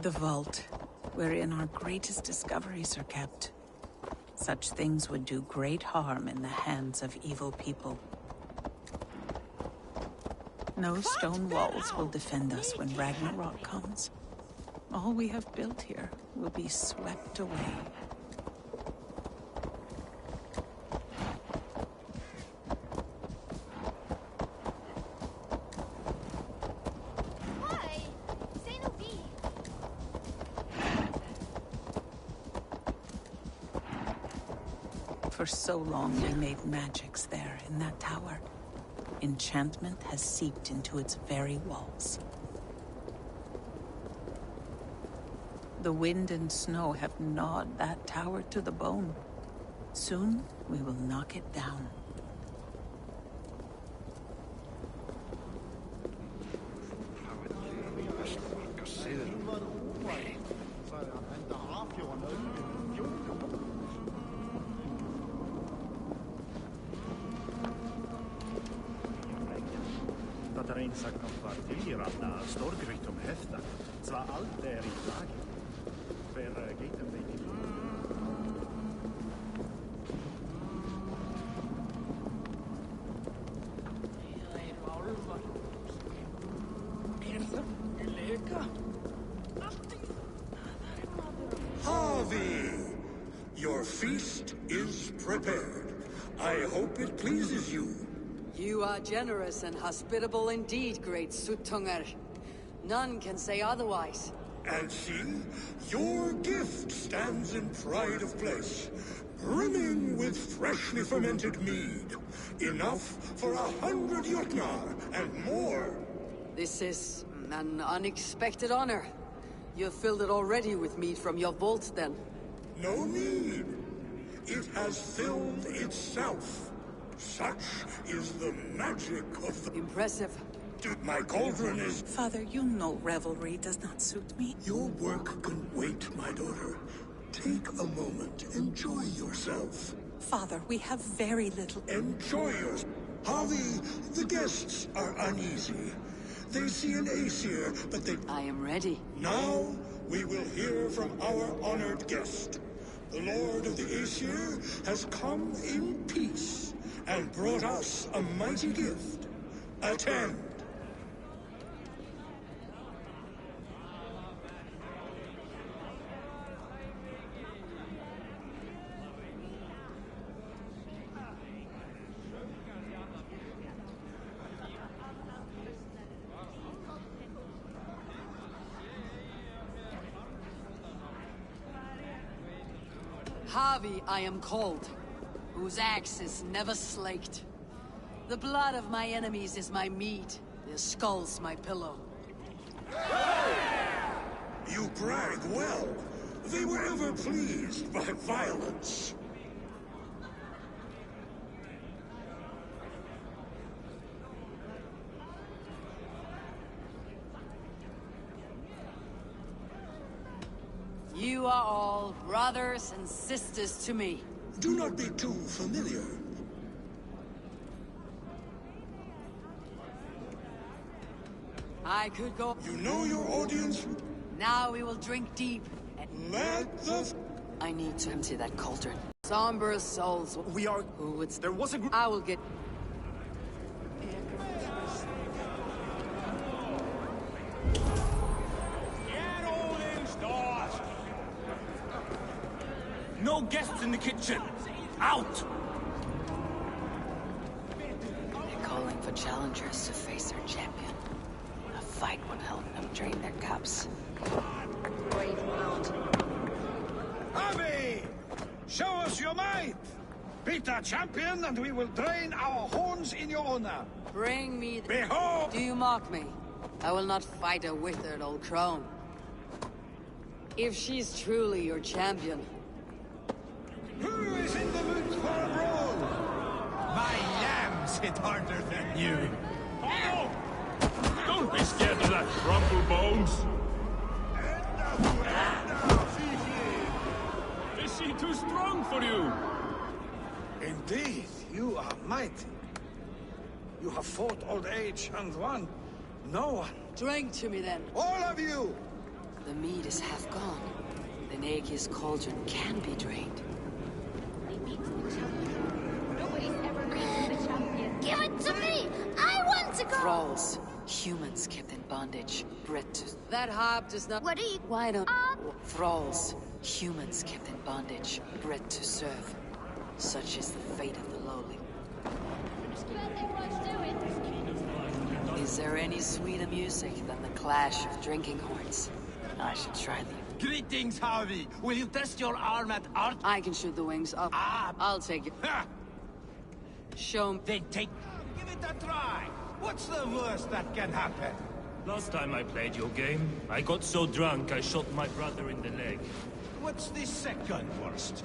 The vault, wherein our greatest discoveries are kept. Such things would do great harm in the hands of evil people. No stone walls will defend us when Ragnarok comes. All we have built here will be swept away. For so long we made magics there in that tower. Enchantment has seeped into its very walls. The wind and snow have gnawed that tower to the bone. Soon we will knock it down. Harvey! Your feast is prepared. I hope it pleases you. You are generous and hospitable indeed, great Suttungar. None can say otherwise. And see, your gift stands in pride of place, brimming with freshly fermented mead. Enough for 100 Jötnar and more. This is an unexpected honor. You've filled it already with mead from your vault, then? No need. It has filled itself. Such is the magic of the... Impressive. My cauldron is... Father, you know revelry does not suit me. Your work can wait, my daughter. Take a moment. Enjoy yourself. Father, we have very little... Enjoy yourself. Harvey, the guests are uneasy. They see an Aesir, but they... I am ready. Now, we will hear from our honored guest. The Lord of the Aesir has come in peace and brought us a mighty gift. Attend. Havi I am called, whose axe is never slaked. The blood of my enemies is my meat, their skulls my pillow. You brag well. They were ever pleased by violence. You are all brothers and sisters to me. Do not be too familiar. I could go... You know your audience? Now we will drink deep. Let the... I need to empty that cauldron. Somber souls. We are... Who would... There was a group... I will get... No guests in the kitchen! Out! They're calling for challengers to face their champion. A fight would help them drain their cups. Brave hound. Havi! Show us your might! Beat our champion and we will drain our horns in your honor. Bring me... Behold! Do you mock me? I will not fight a withered old crone. If she's truly your champion... Who is in the mood for a brawl? My lambs hit harder than you. Oh! Don't be scared of that crumple bones! Is she too strong for you? Indeed, you are mighty. You have fought old age and won. No one. Drink to me then. All of you! The mead is half gone. The Aegis cauldron can be drained. Give it to me! I want to go! Thralls. Humans kept in bondage. Bred to... That hob does not... What are you... Why don't... Thralls. Humans kept in bondage. Bred to serve. Such is the fate of the lowly. Is there any sweeter music than the clash of drinking horns? I should try them. Greetings, Havi. Will you test your arm at art? I can shoot the wings up. I'll take it. Ha! Show me. Then take... Give it a try. What's the worst that can happen? Last time I played your game, I got so drunk I shot my brother in the leg. What's the second worst?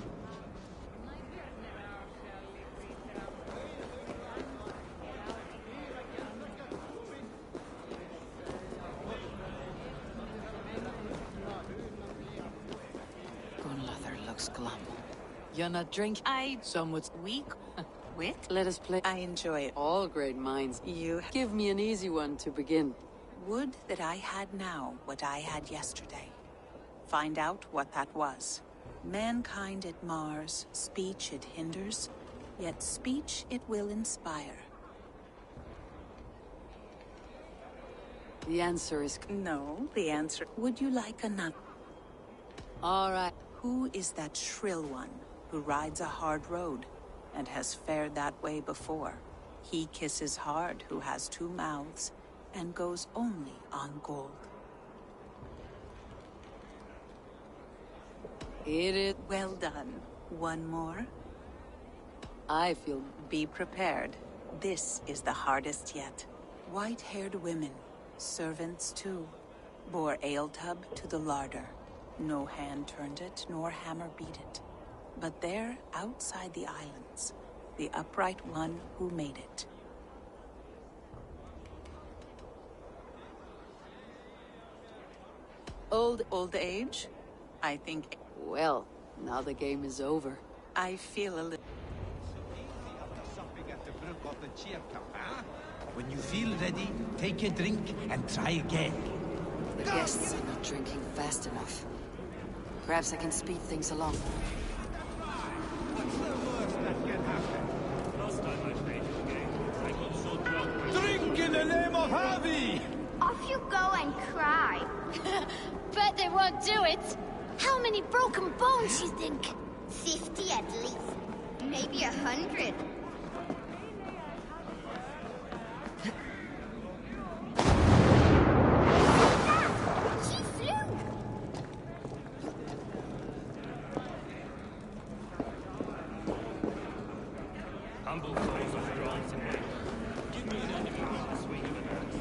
Gunlothar looks glum. You're not drinking. Some would... Weak? Wit? Let us play. I enjoy it. All great minds. You... Give me an easy one to begin. Would that I had now what I had yesterday. Find out what that was. Mankind it mars, speech it hinders, yet speech it will inspire. The answer is... No, the answer... Would you like a nut? All right. Who is that shrill one who rides a hard road and has fared that way before? He kisses hard who has two mouths and goes only on gold. It is... Well done. One more? I feel... Be prepared. This is the hardest yet. White-haired women, servants too, bore ale tub to the larder. No hand turned it, nor hammer beat it. But there, outside the islands, the upright one who made it. Old age? I think... Well, now the game is over. I feel a little... When you feel ready, take a drink and try again. The guests are not drinking fast enough. Perhaps I can speed things along. Bet they won't do it. How many broken bones you think? 50 at least. Maybe 100. She flew! Humble souls are drawn to me. Give me an enemy with the swing of an axe.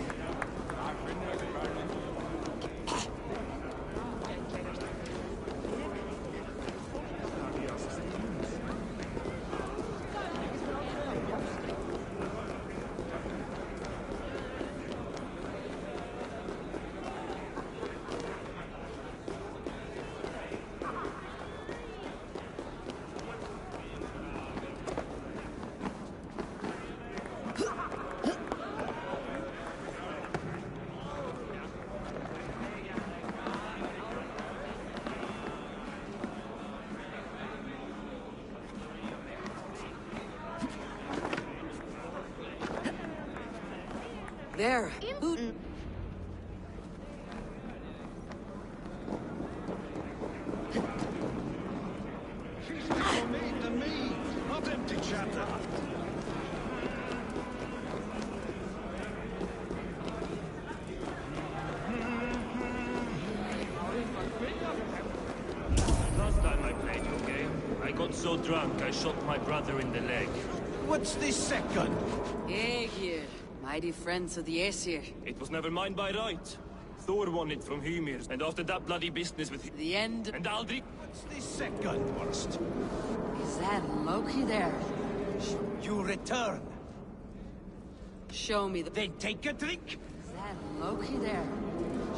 There. The meat, not empty chatter. Last time I played your game, I got so drunk I shot my brother in the leg. What's this second? Aegir, mighty friends of the Aesir. It was never mine by right. Thor won it from Hymir, and after that bloody business with The end. And Aldrich. What's this second worst? Is that Loki there? You return. Show me the... Then take a drink. Is that Loki there?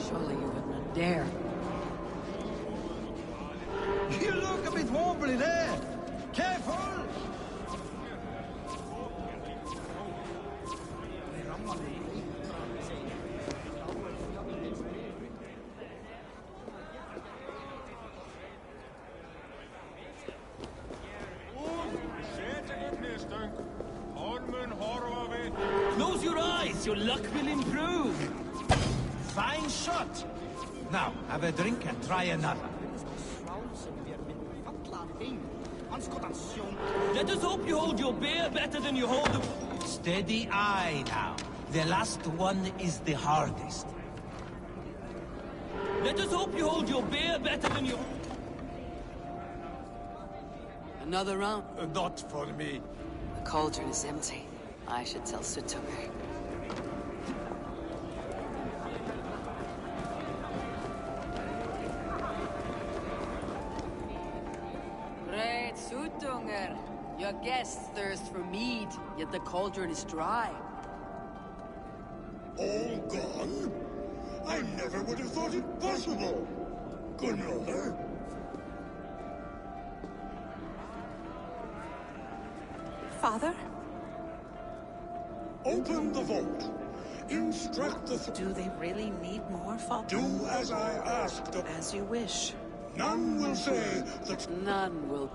Surely you would not dare. You look a bit wobbly there. Careful! Close your eyes, your luck will improve. Fine shot. Now, have a drink and try another. Let us hope you hold your beer better than you hold the... Steady eye now. The last one is the hardest. Let us hope you hold your beer better than you... Another round. Not for me. The cauldron is empty. I should tell Suttungr. Great Suttungr! Your guests thirst for mead, yet the cauldron is dry. All gone? I never would have thought it possible. Gunlover? Father? Open the vault. Instruct the... Do they really need more, Father? Do as I asked. As you wish. None will say that... None will...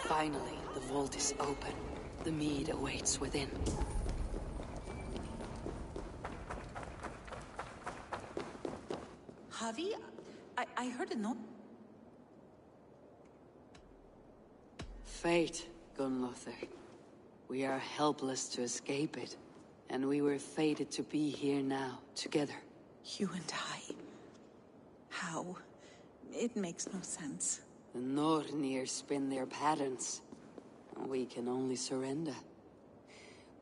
Finally, the vault is open. The mead awaits within. Javi, I heard a note. Fate, Gunlothar. We are helpless to escape it. And we were fated to be here now, together. You and I. How? It makes no sense. The Nornir spin their patterns. And we can only surrender.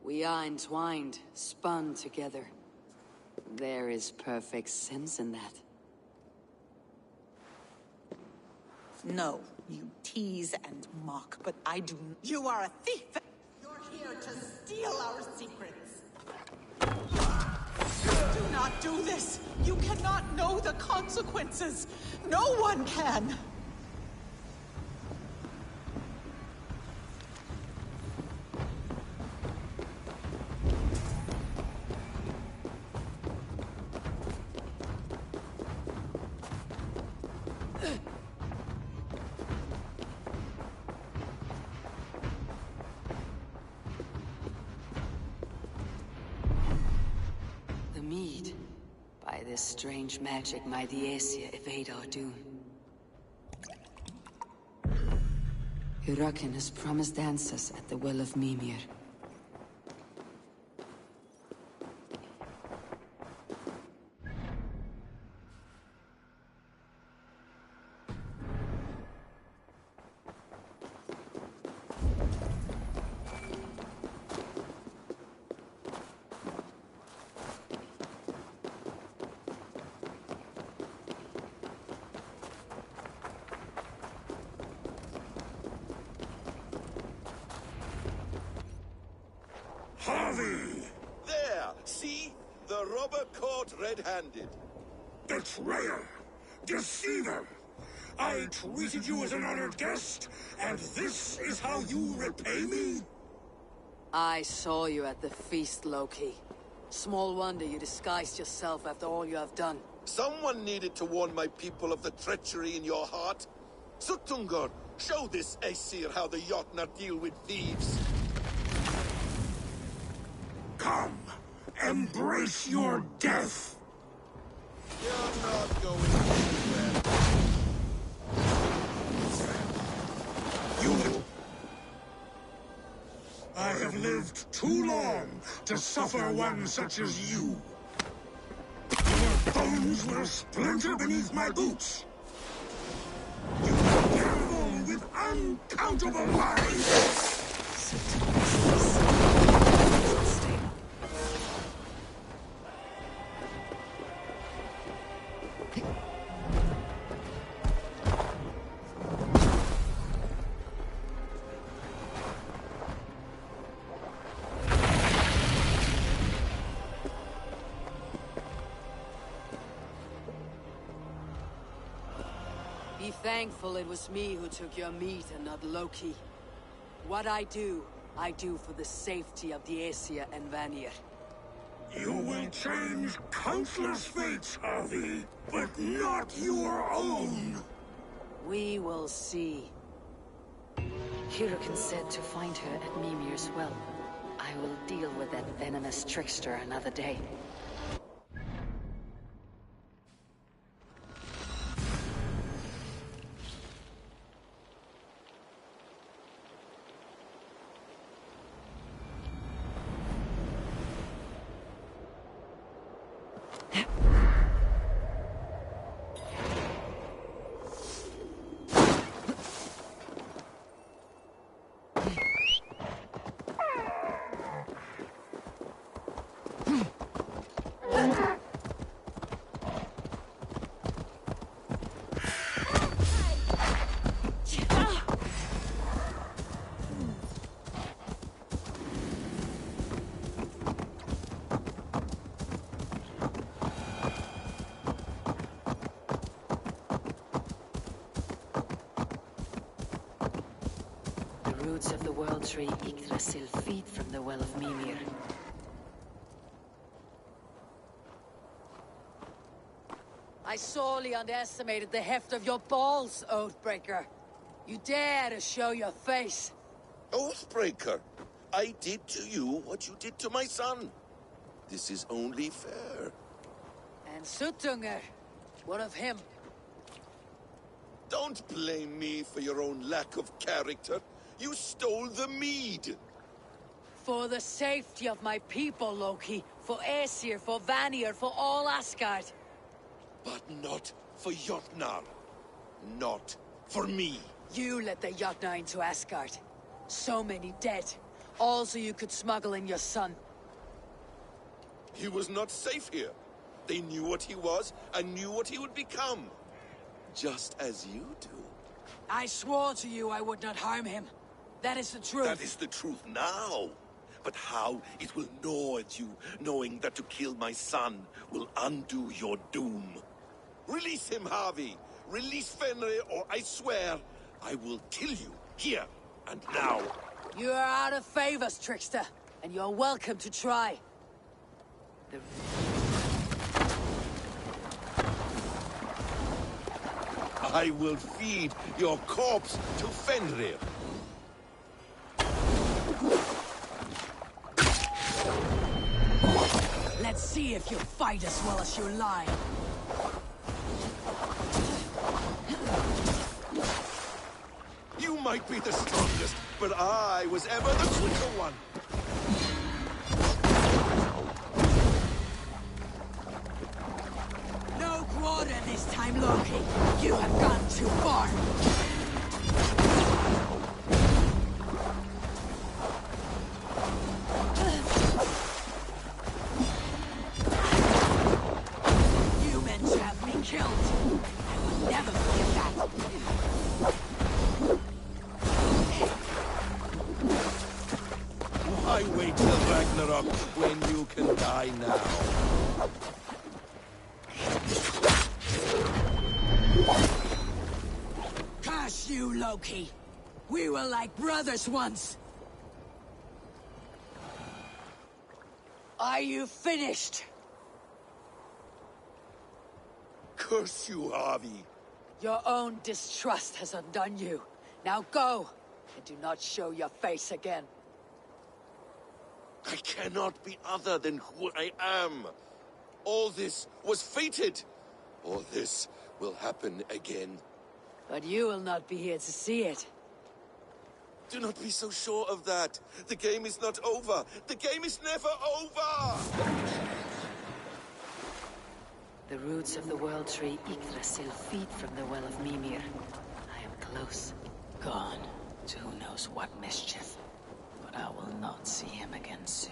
We are entwined, spun together. There is perfect sense in that. No, you tease and mock, but I do. You are a thief! You're here to steal our secrets! Do not do this! You cannot know the consequences! No one can! This strange magic might the Aesir evade our doom. Hyrroken has promised answers at the Well of Mimir. Harvey! There! See? The robber caught red-handed. Betrayer! Deceiver! I treated you as an honored guest, and this is how you repay me? I saw you at the feast, Loki. Small wonder you disguised yourself after all you have done. Someone needed to warn my people of the treachery in your heart. Suttungr, show this Aesir how the Jotnar deal with thieves. Come, embrace your death! You're not going anywhere. I have lived too long to suffer one such as you. Your bones will splinter beneath my boots. You gamble with uncountable lives! Be thankful it was me who took your meat and not Loki. What I do for the safety of the Aesir and Vanir. You will change countless fates, Harvey, but not your own. We will see. Hyrroken said to find her at Mimir's well. I will deal with that venomous trickster another day. The roots of the World Tree Yggdrasil feed from the Well of Mimir. I sorely underestimated the heft of your balls, Oathbreaker. You dare to show your face. Oathbreaker, I did to you what you did to my son. This is only fair. And Suttungr, what of him? Don't blame me for your own lack of character. You stole the mead. For the safety of my people, Loki. For Aesir, for Vanir, for all Asgard. But not for Jotnar. Not for me. You let the Jotnar into Asgard. So many dead. All so you could smuggle in your son. He was not safe here. They knew what he was and knew what he would become. Just as you do. I swore to you I would not harm him. That is the truth. That is the truth now. But how it will gnaw at you, knowing that to kill my son will undo your doom. Release him, Harvey! Release Fenrir, or I swear, I will kill you, here and now. You are out of favors, trickster, and you're welcome to try. I will feed your corpse to Fenrir. Let's see if you fight as well as you lie. You might be the strongest, but I was ever the quicker one. No quarter this time, Loki. You have gone too far. You meant to have me killed. I will never forget that. Why wait till Ragnarok when you can die now? Curse you, Loki! We were like brothers once! Are you finished? Curse you, Harvey! Your own distrust has undone you. Now go, and do not show your face again. I cannot be other than who I am. All this was fated. Or this will happen again. But you will not be here to see it. Do not be so sure of that. The game is not over. The game is never over! The roots of the World Tree Yggdrasil feed from the Well of Mimir. I am close. Gone to who knows what mischief. But I will not see him again soon.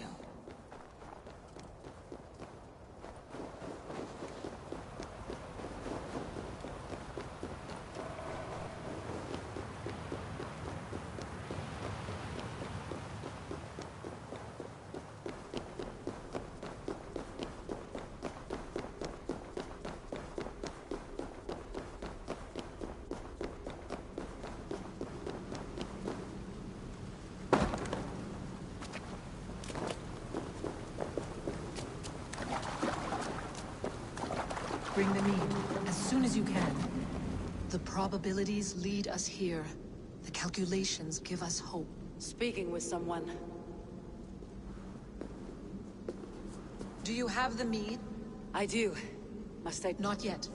Bring them in, as soon as you can. The probabilities lead us here. The calculations give us hope. Speaking with someone. Do you have the mead? I do. Must I? Not yet.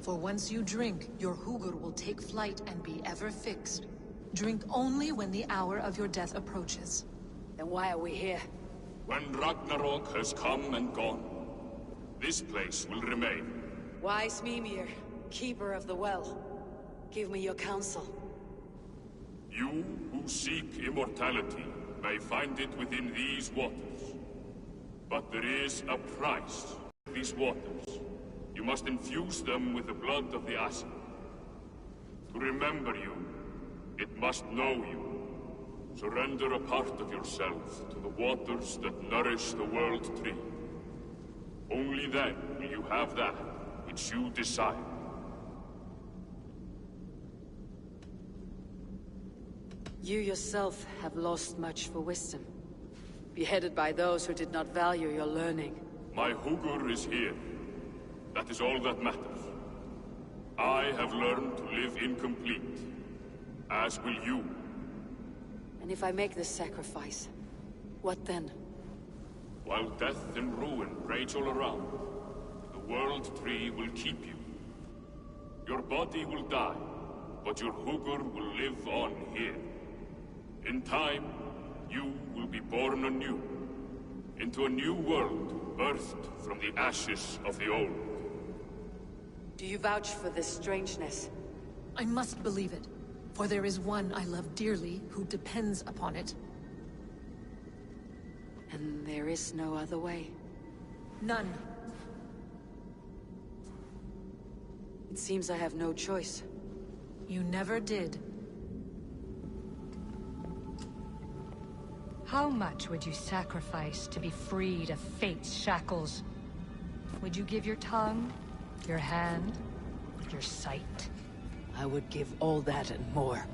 For once you drink, your Hugur will take flight and be ever fixed. Drink only when the hour of your death approaches. Then why are we here? When Ragnarok has come and gone, this place will remain. Wise Mimir, keeper of the well. Give me your counsel. You who seek immortality may find it within these waters. But there is a price for these waters. You must infuse them with the blood of the Aesir. To remember you, it must know you. Surrender a part of yourself to the waters that nourish the World Tree. Only then will you have that which you desire. You yourself have lost much for wisdom. Beheaded by those who did not value your learning. My Hugur is here. That is all that matters. I have learned to live incomplete, as will you. And if I make this sacrifice, what then? While death and ruin rage all around, the World Tree will keep you. Your body will die, but your Hugur will live on here. In time, you will be born anew, into a new world birthed from the ashes of the old. Do you vouch for this strangeness? I must believe it, for there is one I love dearly who depends upon it. And there is no other way? None. It seems I have no choice. You never did. How much would you sacrifice to be freed of fate's shackles? Would you give your tongue, your hand, your sight? I would give all that and more.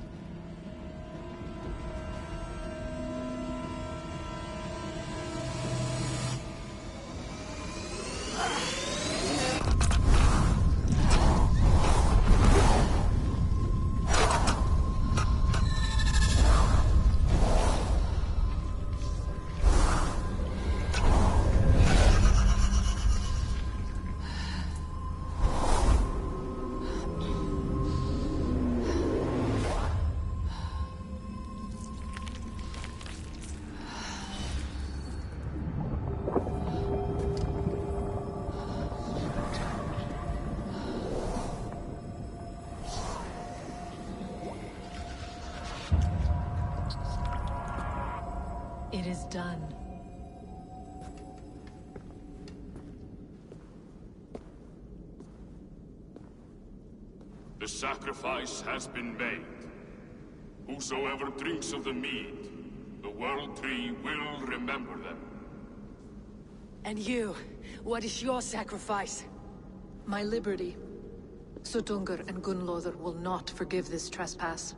It is done. The sacrifice has been made. Whosoever drinks of the mead, the World Tree will remember them. And you, what is your sacrifice? My liberty. Suttungr and Gunlothr will not forgive this trespass.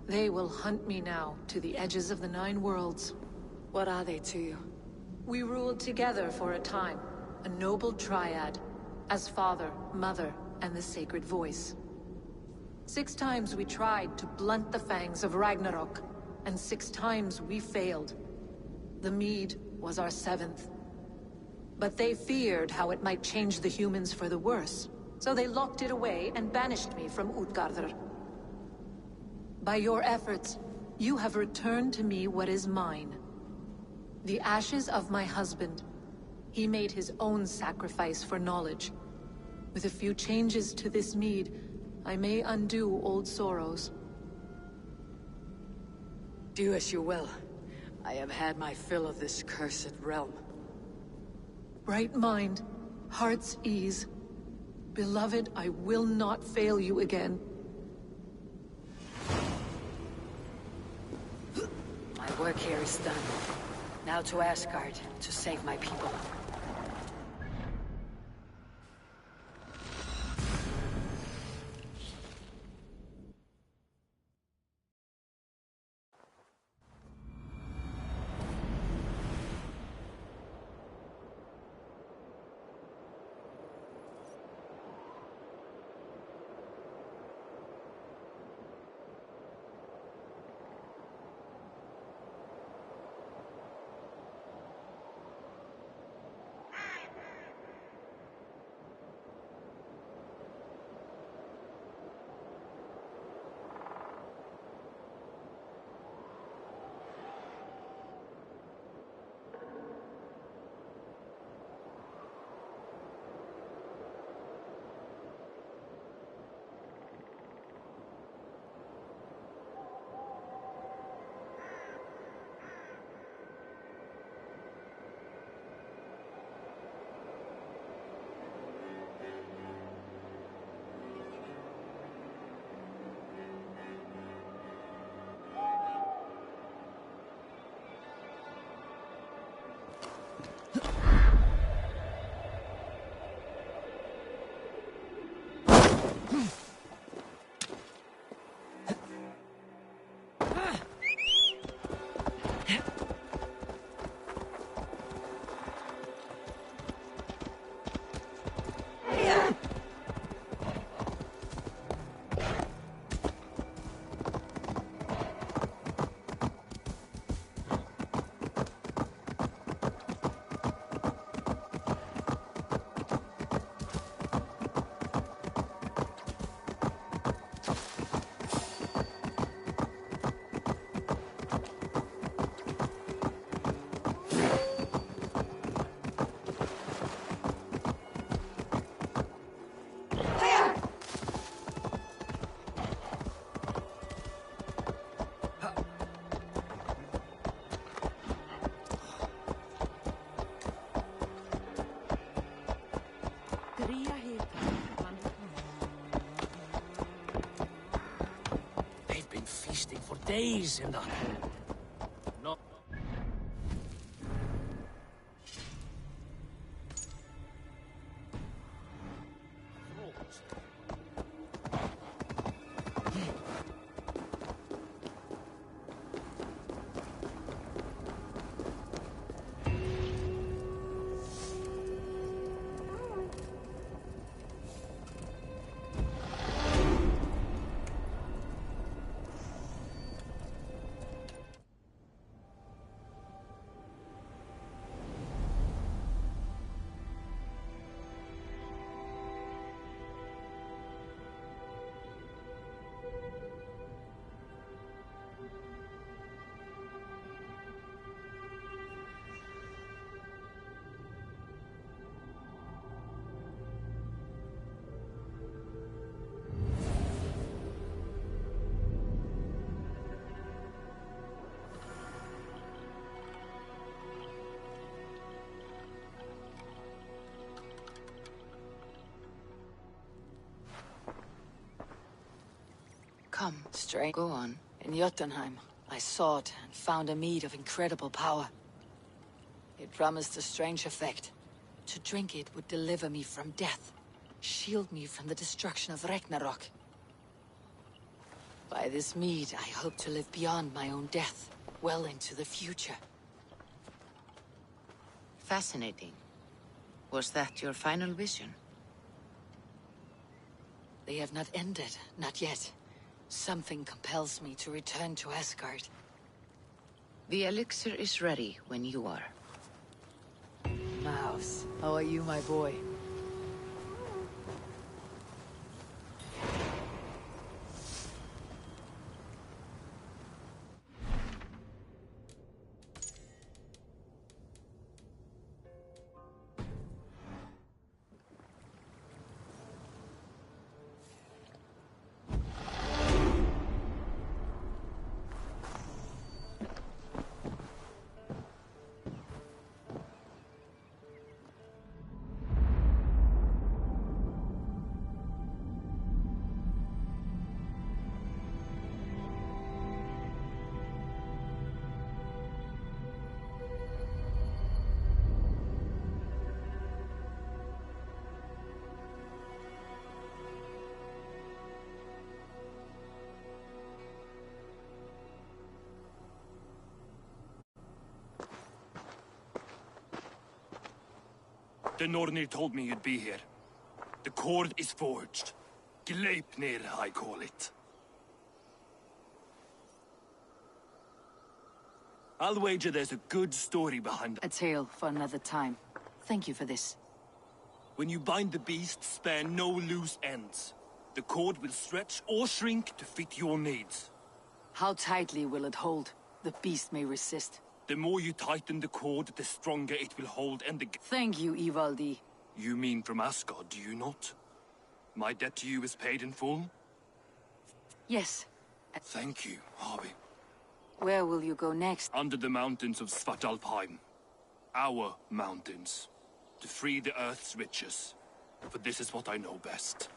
They will hunt me now to the edges of the Nine Worlds. What are they to you? We ruled together for a time, a noble triad, as father, mother, and the sacred voice. 6 times we tried to blunt the fangs of Ragnarok, and 6 times we failed. The mead was our 7th. But they feared how it might change the humans for the worse, so they locked it away and banished me from Utgardr. By your efforts, you have returned to me what is mine. The ashes of my husband. He made his own sacrifice for knowledge. With a few changes to this mead, I may undo old sorrows. Do as you will. I have had my fill of this cursed realm. Bright mind, heart's ease. Beloved, I will not fail you again. My work here is done. Now to Asgard, to save my people. stays in that hole. Not... Come, Stray. Go on. In Jotunheim, I sought and found a mead of incredible power. It promised a strange effect. To drink it would deliver me from death, shield me from the destruction of Ragnarok. By this mead, I hope to live beyond my own death, well into the future. Fascinating. Was that your final vision? They have not ended, not yet. Something compels me to return to Asgard. The elixir is ready when you are. Mouse, how are you, my boy? The Nornir told me you'd be here. The cord is forged. Gleipnir, I call it. I'll wager there's a good story behind A tale for another time. Thank you for this. When you bind the beast, spare no loose ends. The cord will stretch or shrink to fit your needs. How tightly will it hold? The beast may resist. The more you tighten the cord, the stronger it will hold and the... Thank you, Ivaldi. You mean from Asgard, do you not? My debt to you is paid in full? Yes. Thank you, Harvey. Where will you go next? Under the mountains of Svartalfheim. Our mountains. To free the Earth's riches. For this is what I know best.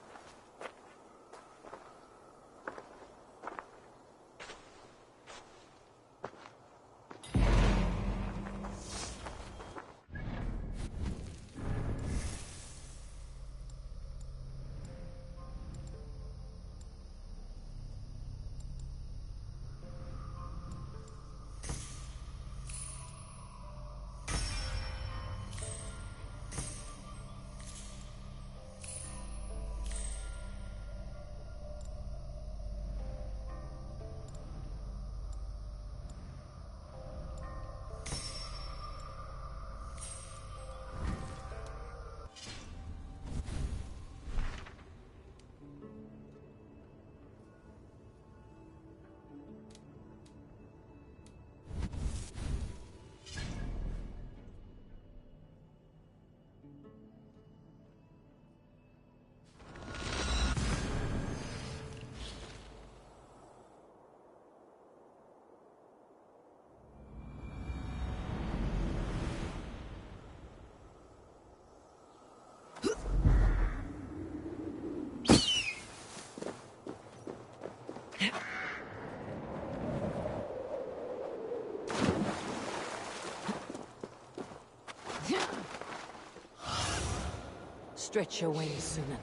Stretch your wings, Sunan.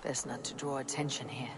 Best not to draw attention here.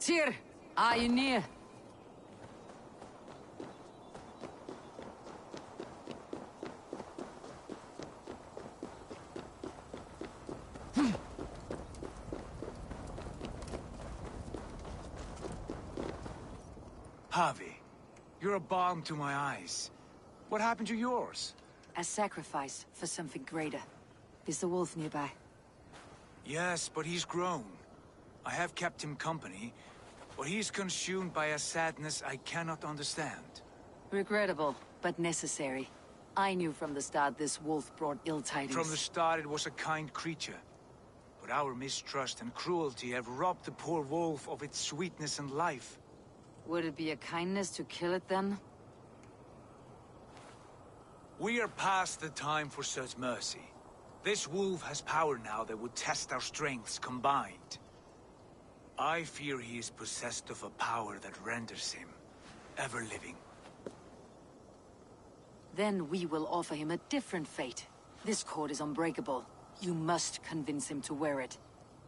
Tyr, are you near? Havi, you're a balm to my eyes. What happened to yours? A sacrifice for something greater. Is the wolf nearby? Yes, but he's grown. I have kept him company, but he's consumed by a sadness I cannot understand. Regrettable, but necessary. I knew from the start this wolf brought ill tidings. From the start it was a kind creature. But our mistrust and cruelty have robbed the poor wolf of its sweetness and life. Would it be a kindness to kill it then? We are past the time for such mercy. This wolf has power now that would test our strengths combined. I fear he is possessed of a power that renders him ever-living. Then we will offer him a different fate. This cord is unbreakable. You must convince him to wear it.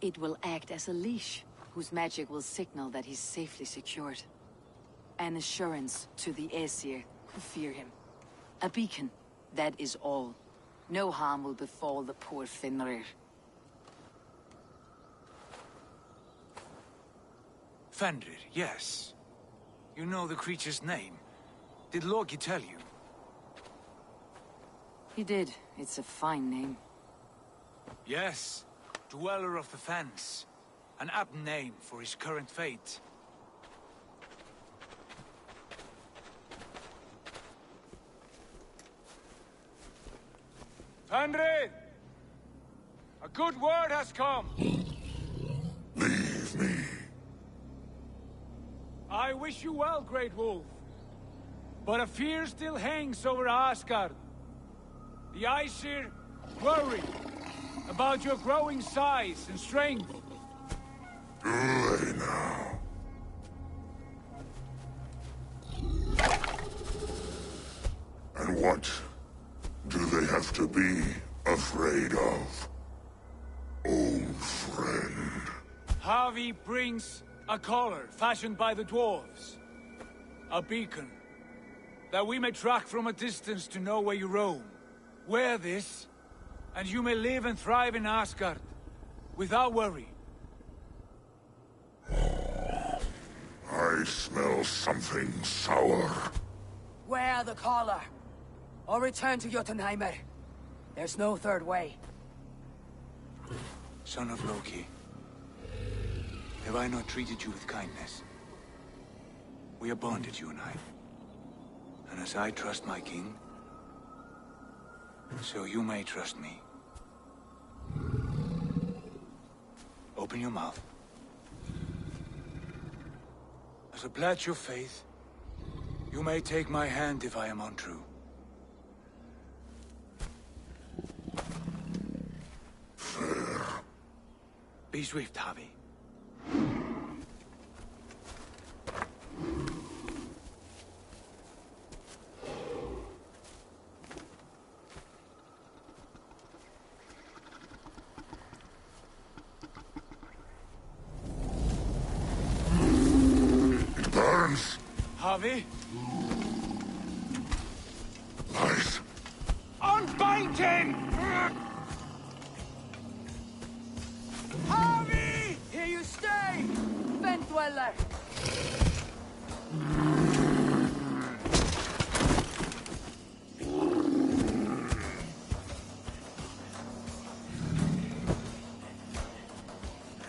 It will act as a leash, whose magic will signal that he's safely secured. An assurance to the Aesir who fear him. A beacon, that is all. No harm will befall the poor Fenrir. Fenrir, yes. You know the creature's name. Did Loki tell you? He did. It's a fine name. Yes. Dweller of the Fens. An apt name for his current fate. Fenrir! A good word has come! Leave me. I wish you well, Great Wolf. But a fear still hangs over Asgard. The Aesir worry about your growing size and strength. Do they now? And what do they have to be afraid of, old friend? Havi brings a collar fashioned by the dwarves. A beacon, that we may track from a distance to know where you roam. Wear this, and you may live and thrive in Asgard, without worry. I smell something sour. Wear the collar, or return to Jotunheimer. There's no third way. Son of Loki, have I not treated you with kindness? We are bonded, you and I. And as I trust my king, so you may trust me. Open your mouth. As a pledge of faith, you may take my hand if I am untrue. Fair. Be swift, Havi. It burns. Havi? Lies. Unbind him! Harvey! Here you stay! Fen Dweller!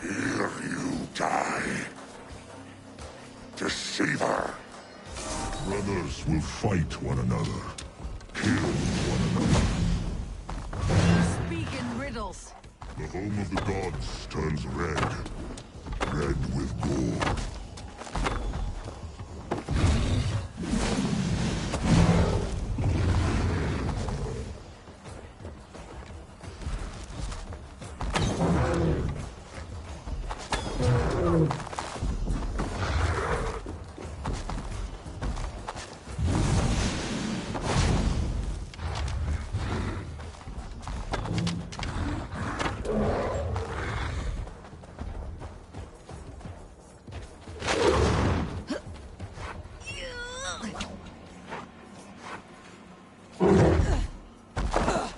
Here you die. Deceiver. Brothers will fight one another. Kill one another. Speak in riddles. The home of the gods turns red. Red with gore.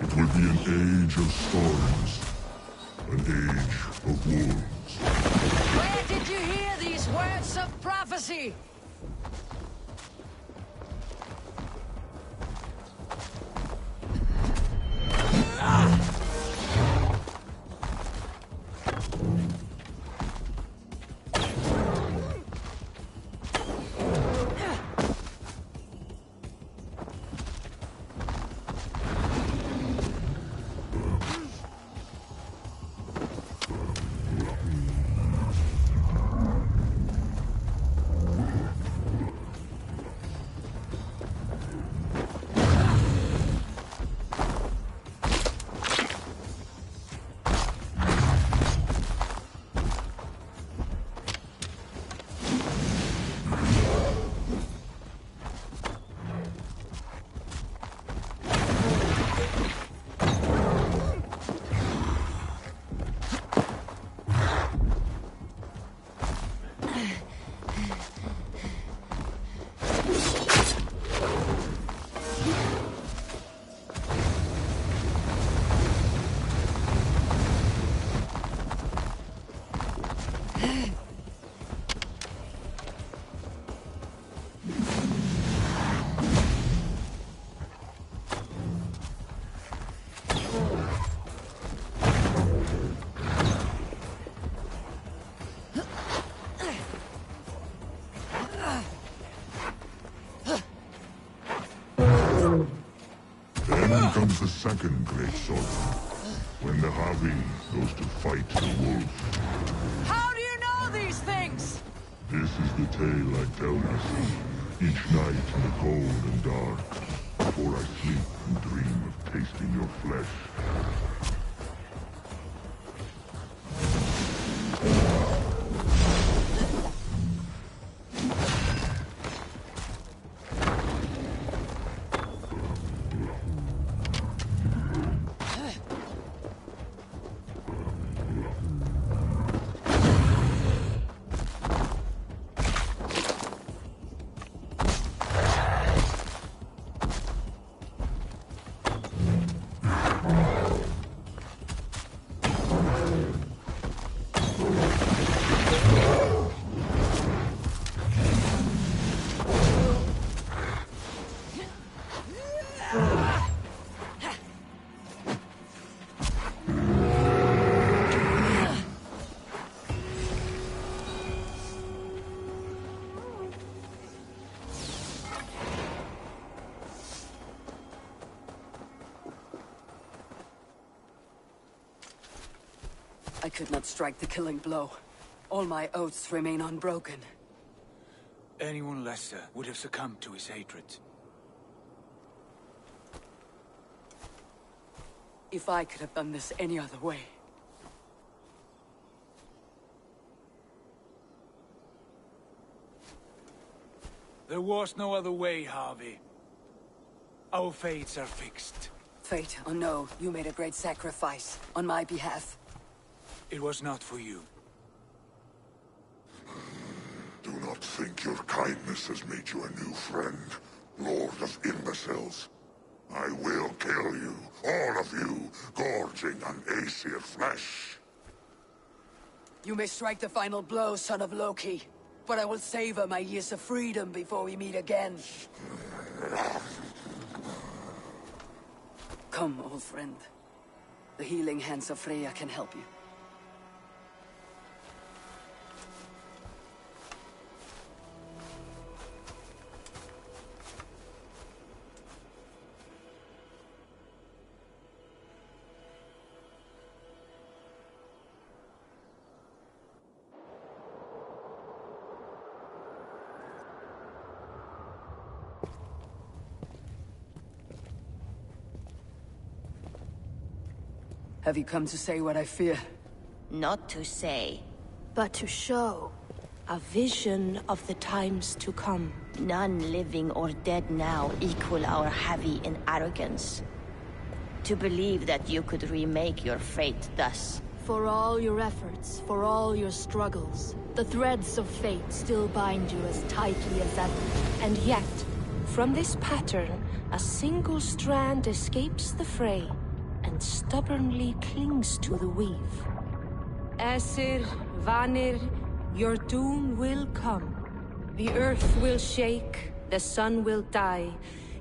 It will be an age of storms. An age of wolves. Where did you hear these words of prophecy? Then comes the second great sorrow, when the Havi goes to fight the wolf. How do you know these things? This is the tale I tell myself, Each night in the cold and dark, before I sleep and dream of tasting your flesh. I could not strike the killing blow. All my oaths remain unbroken. Anyone lesser would have succumbed to his hatred. If I could have done this any other way. There was no other way, Harvey. Our fates are fixed. Fate or no, you made a great sacrifice on my behalf. It was not for you. Do not think your kindness has made you a new friend, Lord of Imbeciles. I will kill you, all of you, gorging on Aesir flesh. You may strike the final blow, son of Loki, but I will savor my years of freedom before we meet again. Come, old friend. The healing hands of Freya can help you. Have you come to say what I fear? Not to say, but to show. A vision of the times to come. None living or dead now equal our heavy in arrogance. To believe that you could remake your fate thus. For all your efforts, for all your struggles, the threads of fate still bind you as tightly as ever. And yet, from this pattern, a single strand escapes the fray and stubbornly clings to the weave. Aesir, Vanir, your doom will come. The earth will shake, the sun will die.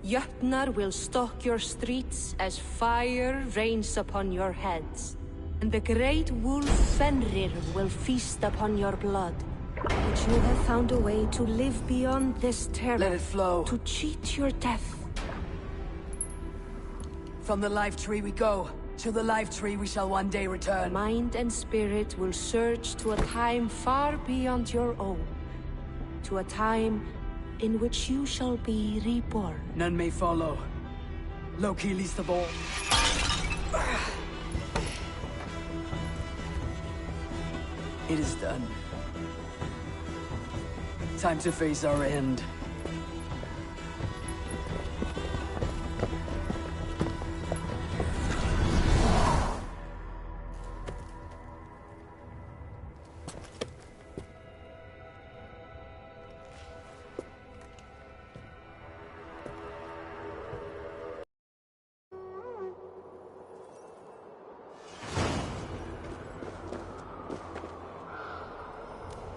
Jötnar will stalk your streets as fire rains upon your heads. And the great wolf Fenrir will feast upon your blood. But you have found a way to live beyond this terror. Let it flow. To cheat your death. From the life tree we go. To the life tree we shall one day return. Mind and spirit will surge to a time far beyond your own. To a time in which you shall be reborn. None may follow. Loki leads the ball. It is done. Time to face our end.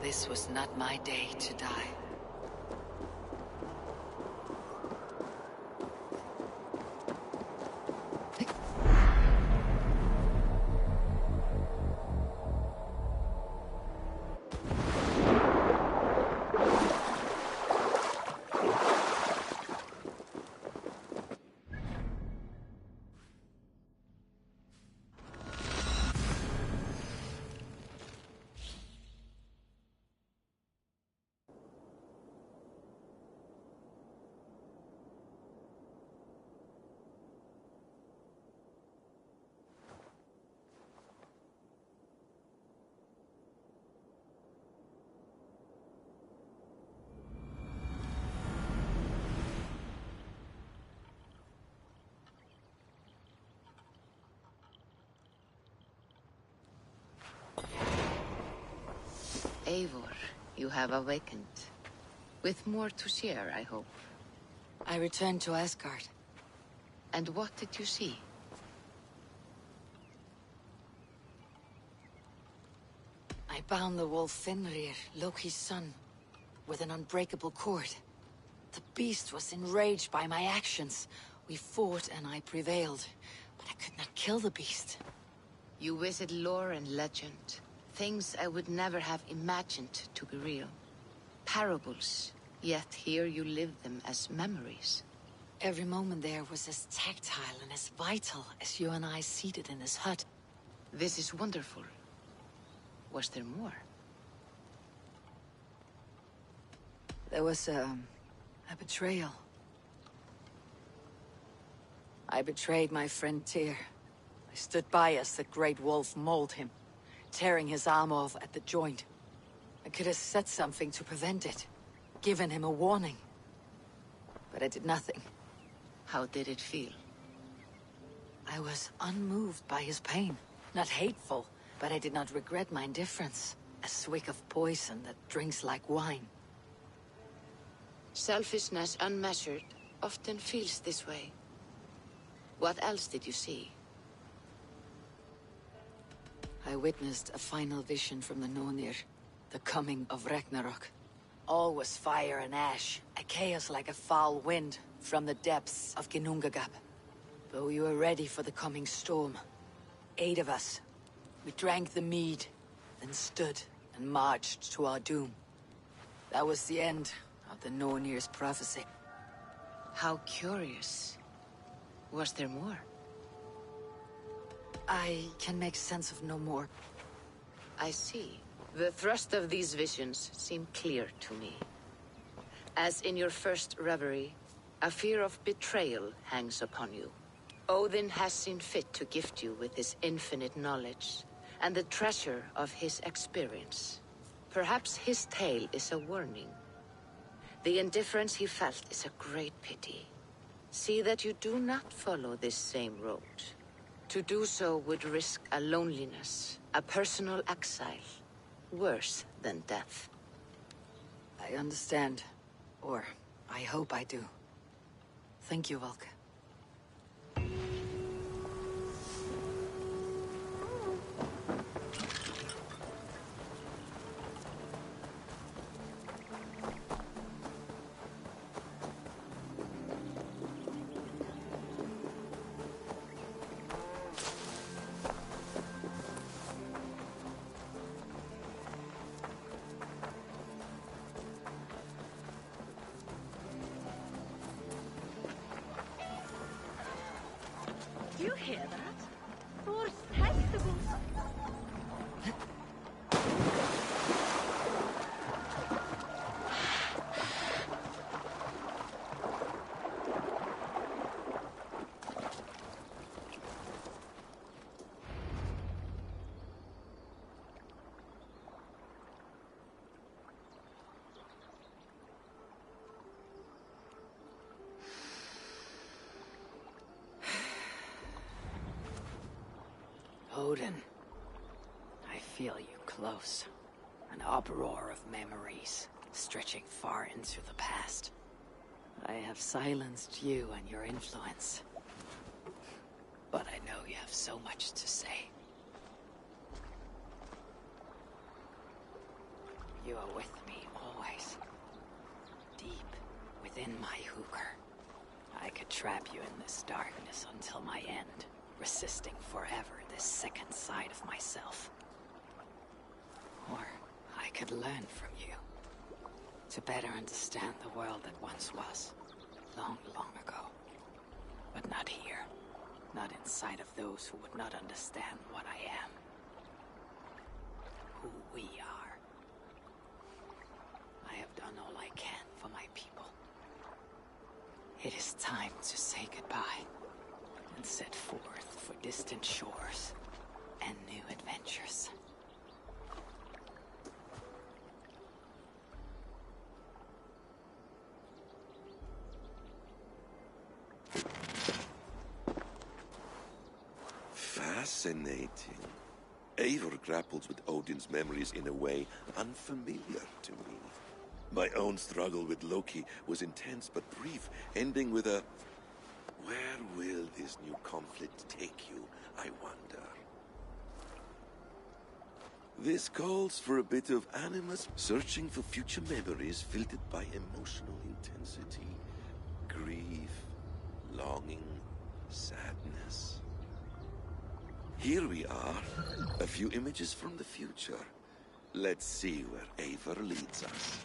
This was not my day to die. Eivor, you have awakened. With more to share, I hope. I returned to Asgard. And what did you see? I bound the wolf Fenrir, Loki's son, with an unbreakable cord. The beast was enraged by my actions. We fought and I prevailed, but I could not kill the beast. You visit lore and legend. Things I would never have imagined to be real. Parables, yet here you live them as memories. Every moment there was as tactile and as vital as you and I seated in this hut. This is wonderful. Was there more? There was a betrayal. I betrayed my friend Tyr. I stood by as the great wolf mauled him, tearing his arm off at the joint. I could have said something to prevent it, given him a warning. But I did nothing. How did it feel? I was unmoved by his pain. Not hateful, but I did not regret my indifference. A swig of poison that drinks like wine. Selfishness unmeasured often feels this way. What else did you see? I witnessed a final vision from the Nornir, the coming of Ragnarok. All was fire and ash, a chaos like a foul wind from the depths of Ginnungagap. But we were ready for the coming storm. 8 of us. We drank the mead, then stood and marched to our doom. That was the end of the Nornir's prophecy. How curious. Was there more? I can make sense of no more. I see. The thrust of these visions seem clear to me. As in your first reverie, a fear of betrayal hangs upon you. Odin has seen fit to gift you with his infinite knowledge, and the treasure of his experience. Perhaps his tale is a warning. The indifference he felt is a great pity. See that you do not follow this same road. To do so would risk a loneliness, a personal exile, worse than death. I understand. Or, I hope I do. Thank you, Valka. Do you hear that? Thor's testicles! Odin, I feel you close. An uproar of memories, stretching far into the past. I have silenced you and your influence. But I know you have so much to say. You are with me always. Deep within my hooker. I could trap you in this darkness until my end. Resisting forever this second side of myself. Or I could learn from you. To better understand the world that once was. Long, long ago. But not here. Not inside of those who would not understand what I am. Who we are. I have done all I can for my people. It is time to say goodbye. And set forth for distant shores and new adventures. Fascinating. Eivor grapples with Odin's memories in a way unfamiliar to me. My own struggle with Loki was intense but brief, ending with a... Where will this new conflict take you, I wonder? This calls for a bit of animus, searching for future memories filtered by emotional intensity, grief, longing, sadness. Here we are, a few images from the future. Let's see where Eivor leads us.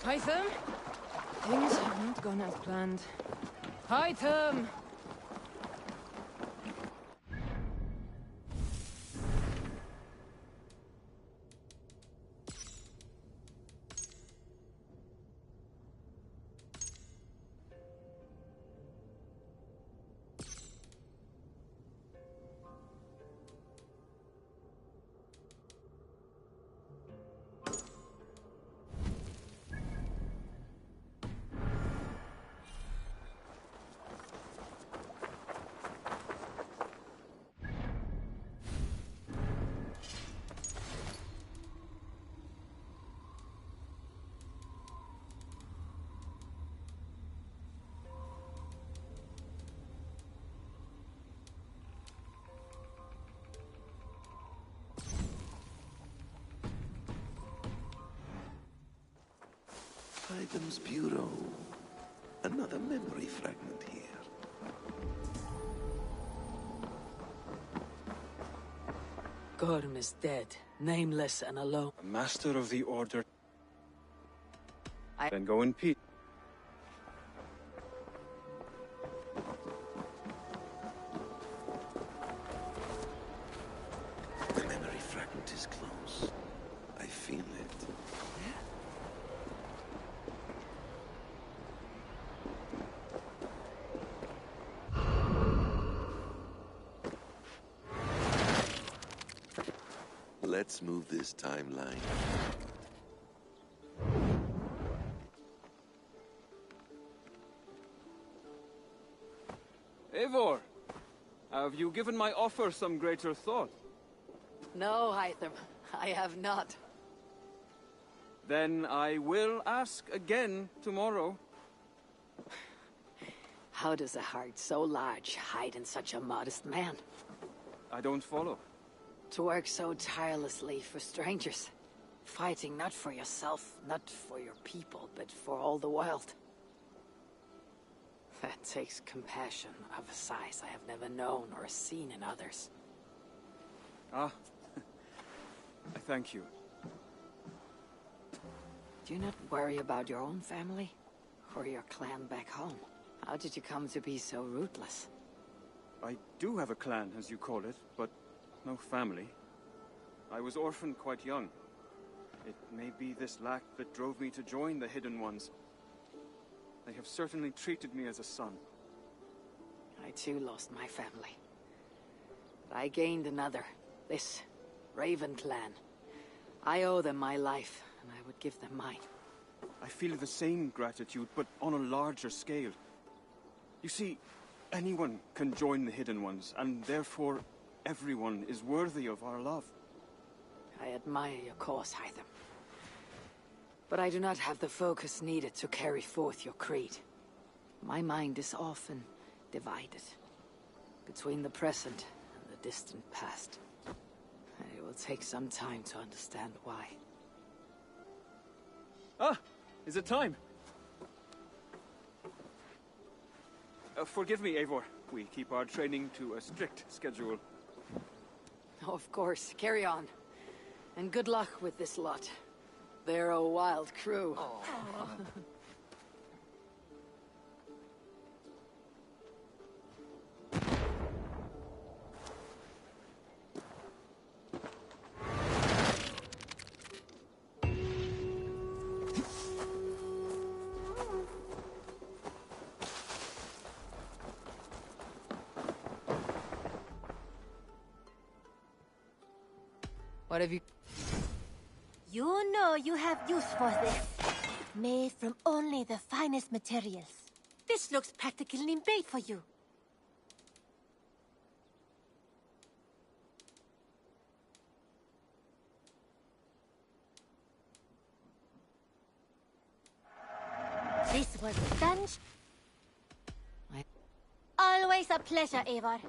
Hytham? Things have not gone as planned. Hytham! Hytham's Bureau. Another memory fragment here. Gorm is dead, nameless and alone. A master of the Order. Then go in peace. The memory fragment is close. I feel it. Let's move this timeline. Eivor, have you given my offer some greater thought? No, Hytham, I have not. Then I will ask again tomorrow. How does a heart so large hide in such a modest man? I don't follow. To work so tirelessly for strangers. Fighting not for yourself, not for your people, but for all the world. That takes compassion of a size I have never known or seen in others. Ah, I thank you. Do you not worry about your own family? Or your clan back home? How did you come to be so ruthless? I do have a clan, as you call it, but no family. I was orphaned quite young. It may be this lack that drove me to join the Hidden Ones. They have certainly treated me as a son. I too lost my family. But I gained another. This Raven clan. I owe them my life, and I would give them mine. I feel the same gratitude, but on a larger scale. You see, anyone can join the Hidden Ones, and therefore everyone is worthy of our love. I admire your cause, Hytham. But I do not have the focus needed to carry forth your creed. My mind is often divided between the present and the distant past. And it will take some time to understand why. Ah! Is it time? Forgive me, Eivor. We keep our training to a strict schedule. Oh, of course. Carry on. And good luck with this lot. They're a wild crew. What have you... You know you have use for this. Made from only the finest materials. This looks practically made for you. This was done. Always a pleasure, Eivor.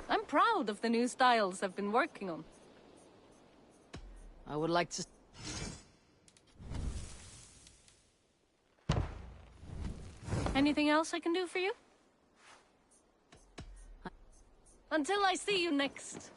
I'm proud of the new styles I've been working on. I would like to... Anything else I can do for you? Until I see you next.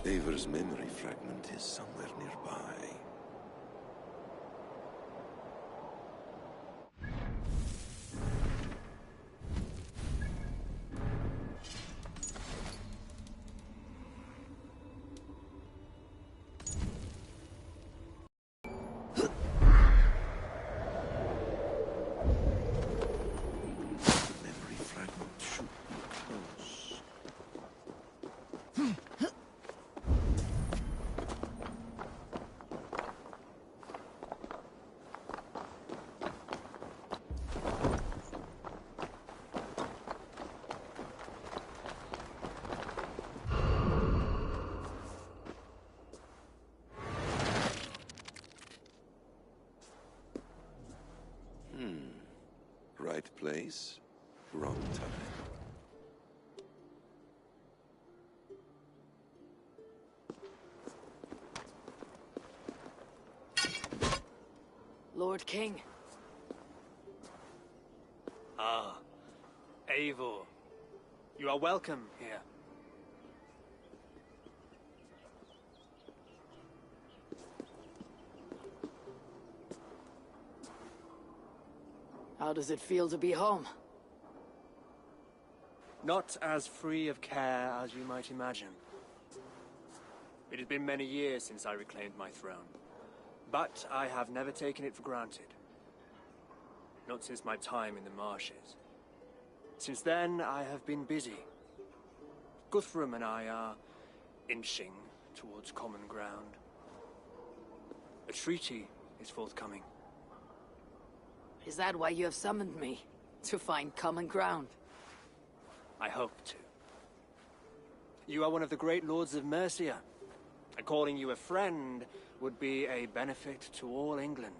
Eivor's memory fragment is somewhere nearby. Right place, wrong time. Lord King. Ah, Eivor. You are welcome here. How does it feel to be home? Not as free of care as you might imagine. It has been many years since I reclaimed my throne, but I have never taken it for granted. Not since my time in the marshes. Since then, I have been busy. Guthrum and I are inching towards common ground. A treaty is forthcoming. Is that why you have summoned me? To find common ground? I hope to. You are one of the great lords of Mercia, and calling you a friend would be a benefit to all England.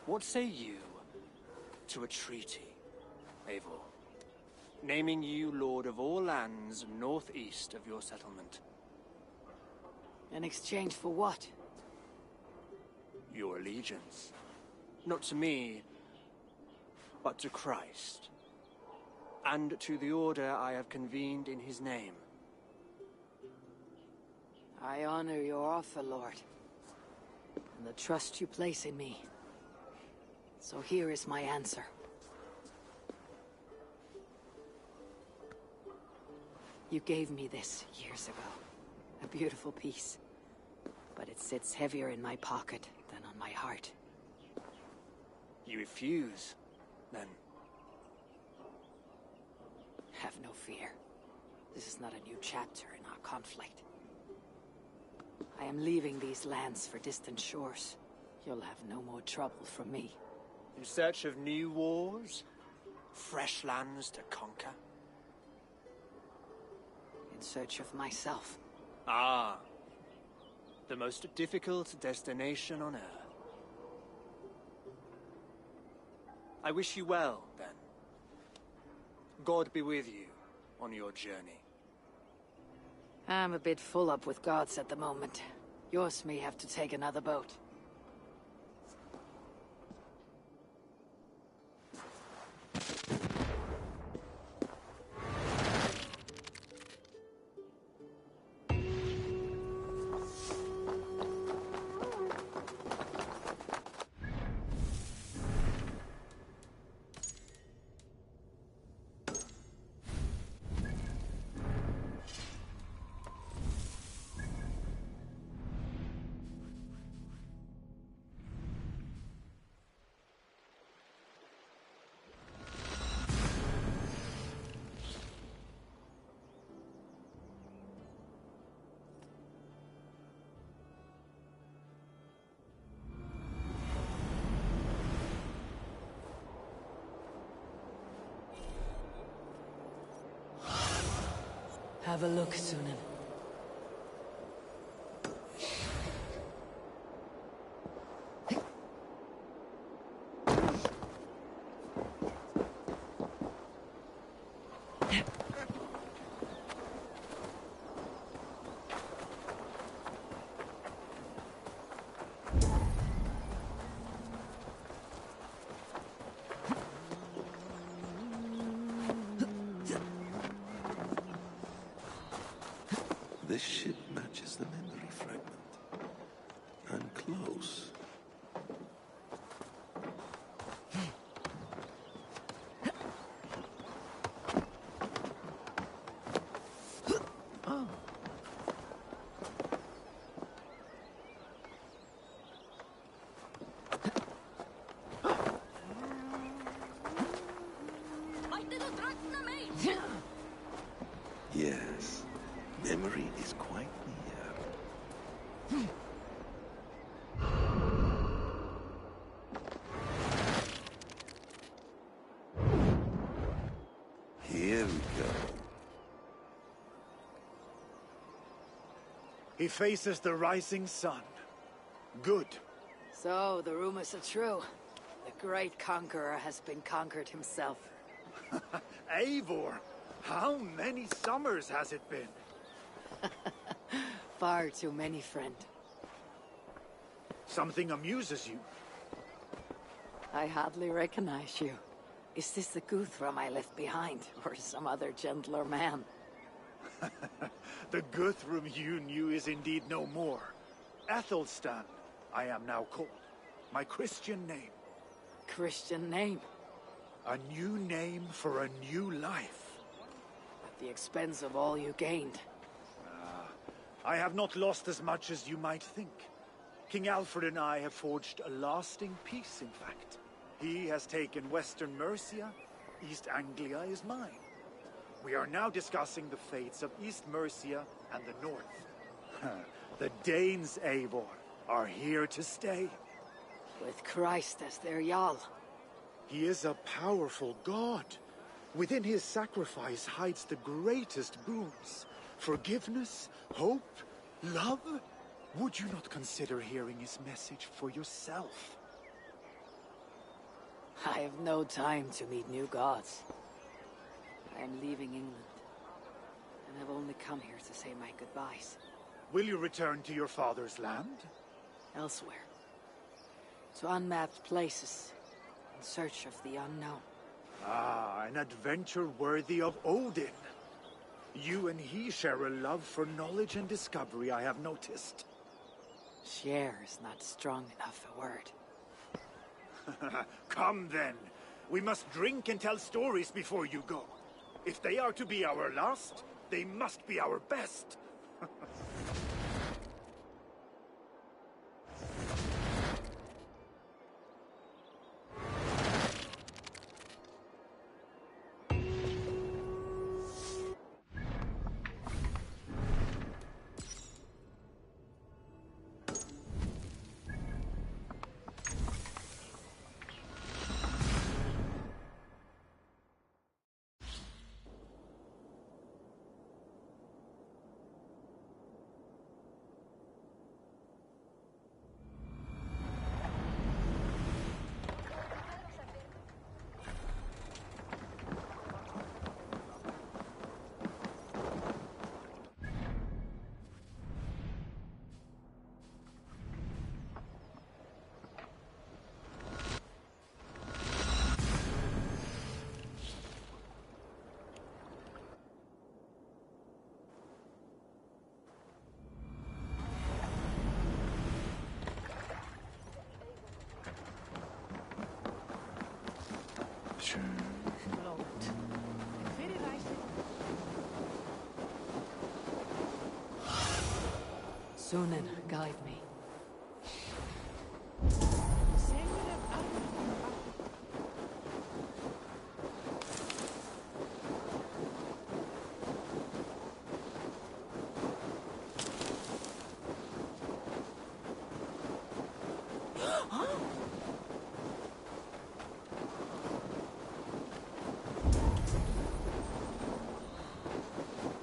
What say you to a treaty, Eivor? Naming you lord of all lands northeast of your settlement. In exchange for what? Your allegiance. Not to me, but to Christ. And to the order I have convened in his name. I honor your offer, Lord. And the trust you place in me. So here is my answer. You gave me this years ago. A beautiful piece. But it sits heavier in my pocket than on my heart. You refuse, then? Have no fear. This is not a new chapter in our conflict. I am leaving these lands for distant shores. You'll have no more trouble from me. In search of new wars? Fresh lands to conquer? In search of myself. Ah. The most difficult destination on Earth. I wish you well, then. God be with you on your journey. I'm a bit full up with gods at the moment. Yours may have to take another boat. Have a look, Sunan. This ship matches the memory fragment. I'm close. Yes, memory is quite near. Here we go. He faces the rising sun. Good. So, the rumors are true. The great conqueror has been conquered himself. Eivor, how many summers has it been? Far too many, friend. Something amuses you. I hardly recognize you. Is this the Guthrum I left behind, or some other gentler man? The Guthrum you knew is indeed no more. Athelstan, I am now called. My Christian name. Christian name? A new name for a new life. At the expense of all you gained. I have not lost as much as you might think. King Alfred and I have forged a lasting peace, in fact. He has taken Western Mercia, East Anglia is mine. We are now discussing the fates of East Mercia and the North. The Danes, Eivor, are here to stay. With Christ as their Jarl. He is a powerful god. Within his sacrifice hides the greatest boons. Forgiveness, hope, love. Would you not consider hearing his message for yourself? I have no time to meet new gods. I am leaving England, and have only come here to say my goodbyes. Will you return to your father's land? Elsewhere. To unmapped places, in search of the unknown. Ah, an adventure worthy of Odin. You and he share a love for knowledge and discovery, I have noticed. Share is not strong enough a word. Come then. We must drink and tell stories before you go. If they are to be our last, they must be our best. Sunan, guide me.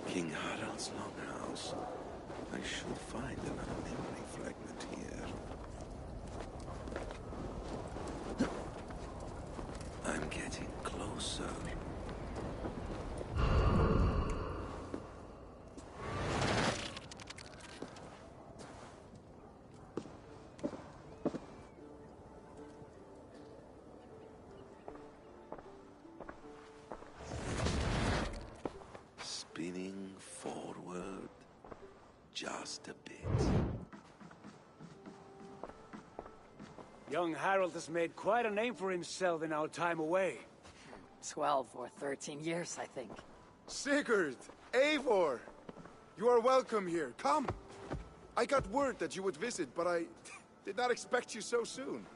King Harald's longhouse. I should find another memory fragment here. I'm getting closer. Spinning forward just a bit. Young Harold has made quite a name for himself in our time away. 12 or 13 years, I think. Sigurd! Eivor! You are welcome here. Come! I got word that you would visit, but I did not expect you so soon.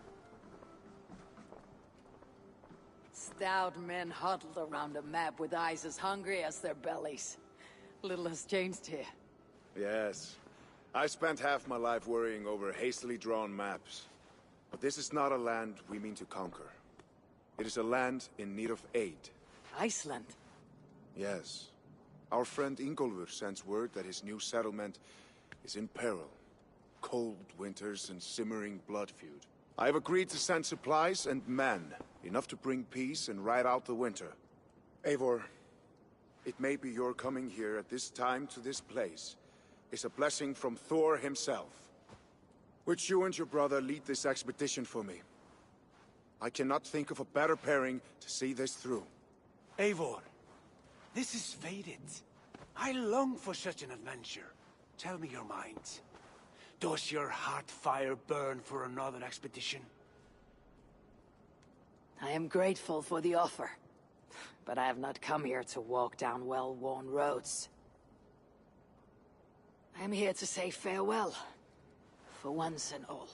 Stout men huddled around a map with eyes as hungry as their bellies. Little has changed here. Yes. I spent half my life worrying over hastily drawn maps. But this is not a land we mean to conquer. It is a land in need of aid. Iceland? Yes. Our friend Ingólfur sends word that his new settlement is in peril. Cold winters and simmering blood feud. I have agreed to send supplies and men, enough to bring peace and ride out the winter. Eivor, it may be your coming here at this time to this place is a blessing from Thor himself. Would you and your brother lead this expedition for me? I cannot think of a better pairing to see this through. Eivor, this is fated. I long for such an adventure. Tell me your mind. Does your heart fire burn for another expedition? I am grateful for the offer, but I have not come here to walk down well-worn roads. I am here to say farewell, for once and all.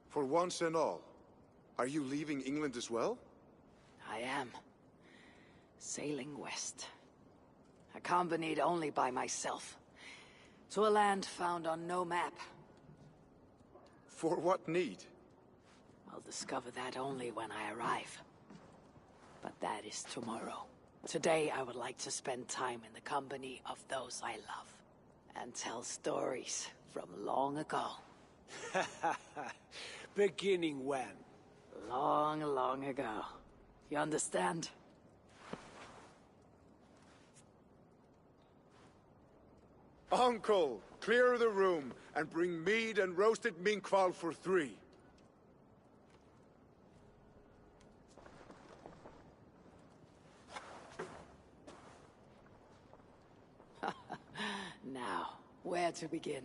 For once and all? Are you leaving England as well? I am. Sailing west. Accompanied only by myself. To a land found on no map. For what need? I'll discover that only when I arrive. But that is tomorrow. Today I would like to spend time in the company of those I love. And tell stories from long ago. Beginning when? Long, long ago. You understand? Uncle, clear the room and bring mead and roasted minkwal for 3. Now, where to begin?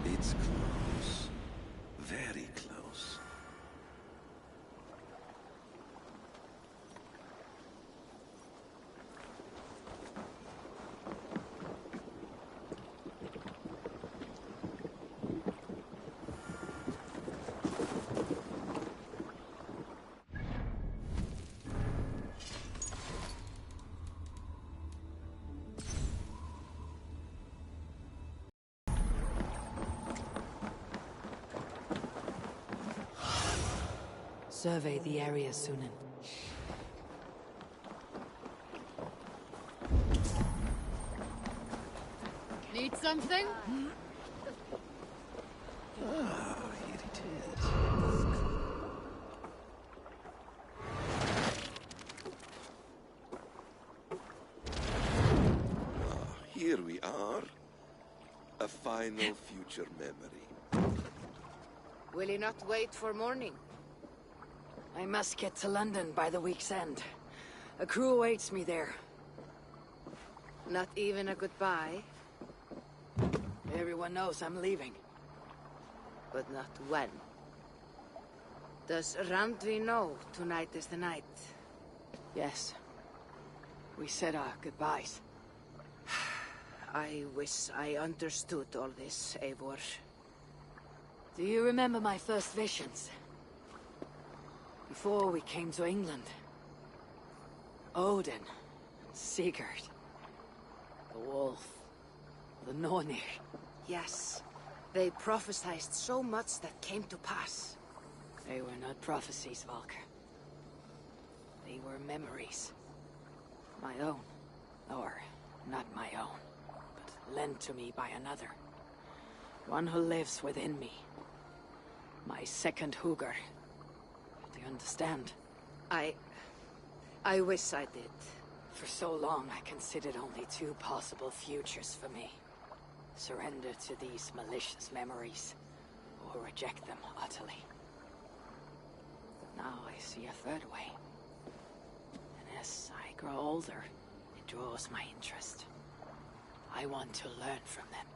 It's close. Very close. survey the area, Sunan. Need something? Ah, here it is. Here we are. A final future memory. Will you not wait for morning? I must get to London by the week's end. A crew awaits me there. Not even a goodbye? Everyone knows I'm leaving. But not when. Does Randvi know tonight is the night? Yes. We said our goodbyes. I wish I understood all this, Eivor. Do you remember my first visions? Before we came to England. Odin, Sigurd, the wolf, the Nornir. Yes. They prophesied so much that came to pass. They were not prophecies, Valkyr. They were memories. My own. Or not my own, but lent to me by another. One who lives within me. My second Hugr. Do you understand? I wish I did. For so long, I considered only two possible futures for me. Surrender to these malicious memories, or reject them utterly. Now I see a third way. And as I grow older, it draws my interest. I want to learn from them.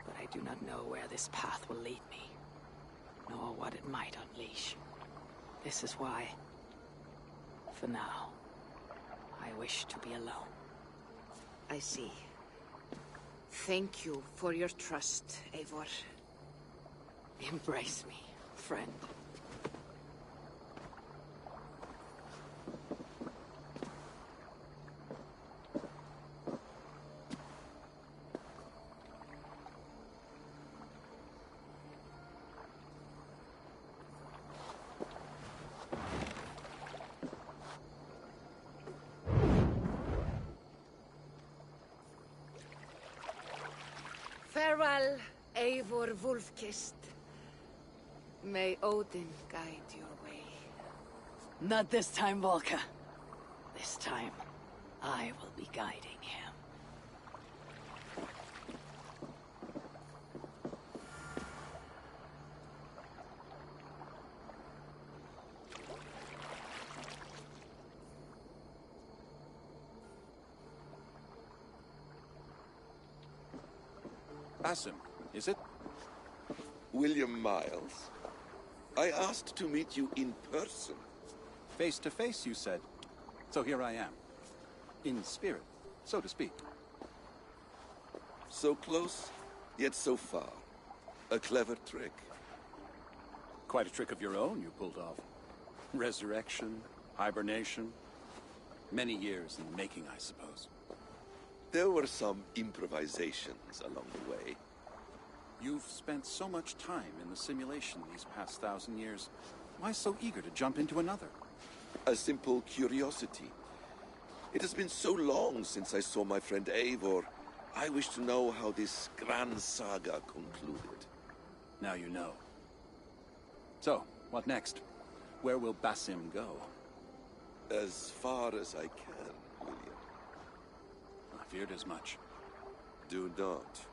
But I do not know where this path will lead me, nor what it might unleash. This is why, for now, I wish to be alone. I see. Thank you for your trust, Eivor. Embrace me, friend. Farewell, Eivor Wolf-Kissed. May Odin guide your way. Not this time, Volka. This time, I will be guiding him. Basim, is it? William Miles. I asked to meet you in person. Face to face, you said. So here I am. In spirit, so to speak. So close, yet so far. A clever trick. Quite a trick of your own you pulled off. Resurrection, hibernation. Many years in the making, I suppose. There were some improvisations along the way. You've spent so much time in the simulation these past 1,000 years. Why so eager to jump into another? A simple curiosity. It has been so long since I saw my friend Eivor. I wish to know how this grand saga concluded. Now you know. So, what next? Where will Basim go? As far as I can, William. I feared as much. Do not.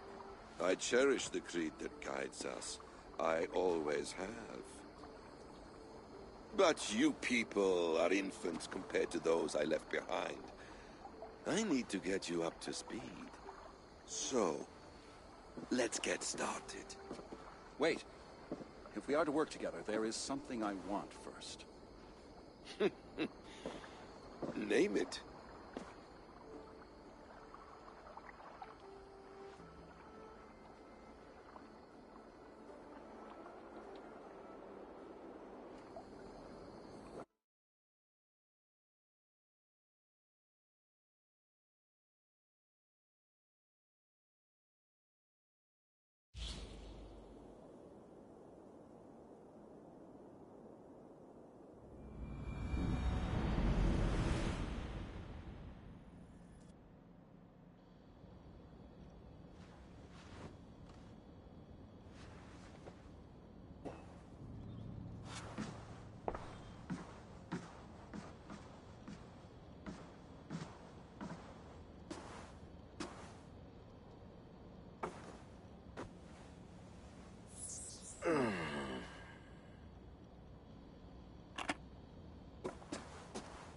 I cherish the creed that guides us. I always have. But you people are infants compared to those I left behind. I need to get you up to speed. So, let's get started. Wait. If we are to work together, there is something I want first. Name it.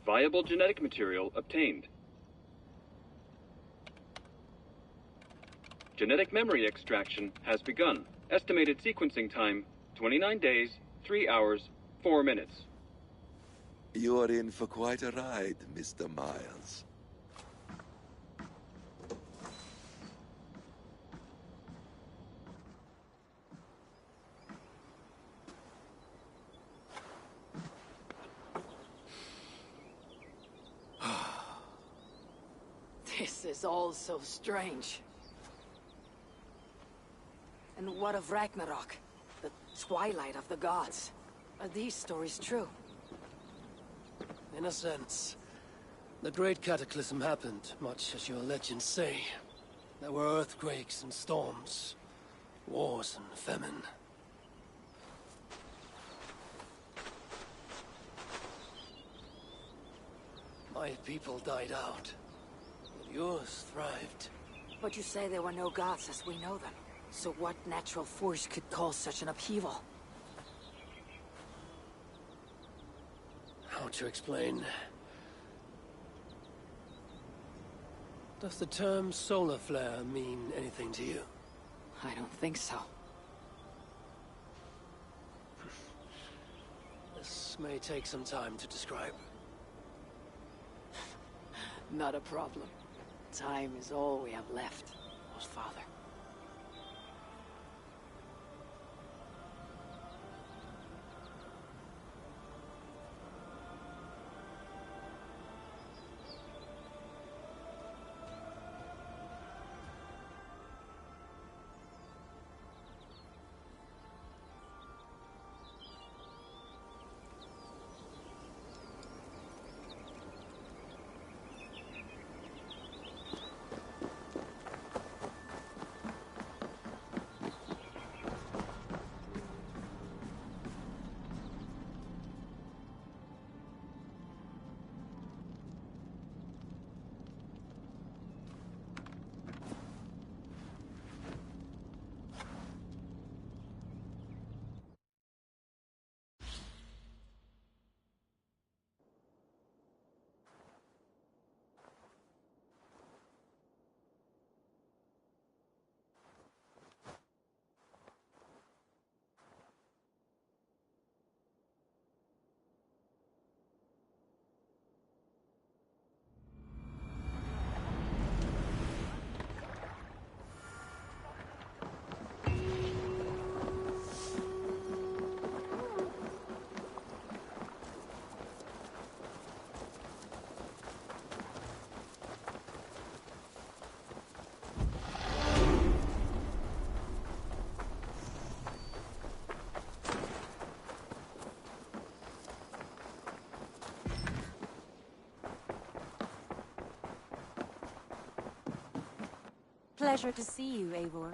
Viable genetic material obtained. Genetic memory extraction has begun. Estimated sequencing time, 29 days, 3 hours, 4 minutes. You're in for quite a ride, Mr. Miles. This is all so strange. And what of Ragnarok? The twilight of the gods? Are these stories true? In a sense. The Great Cataclysm happened, much as your legends say. There were earthquakes and storms, wars and famine. My people died out, but yours thrived. But you say there were no gods as we know them. So what natural force could cause such an upheaval? How to explain? Does the term solar flare mean anything to you? I don't think so. This may take some time to describe. Not a problem. Time is all we have left, old father. Pleasure to see you, Eivor.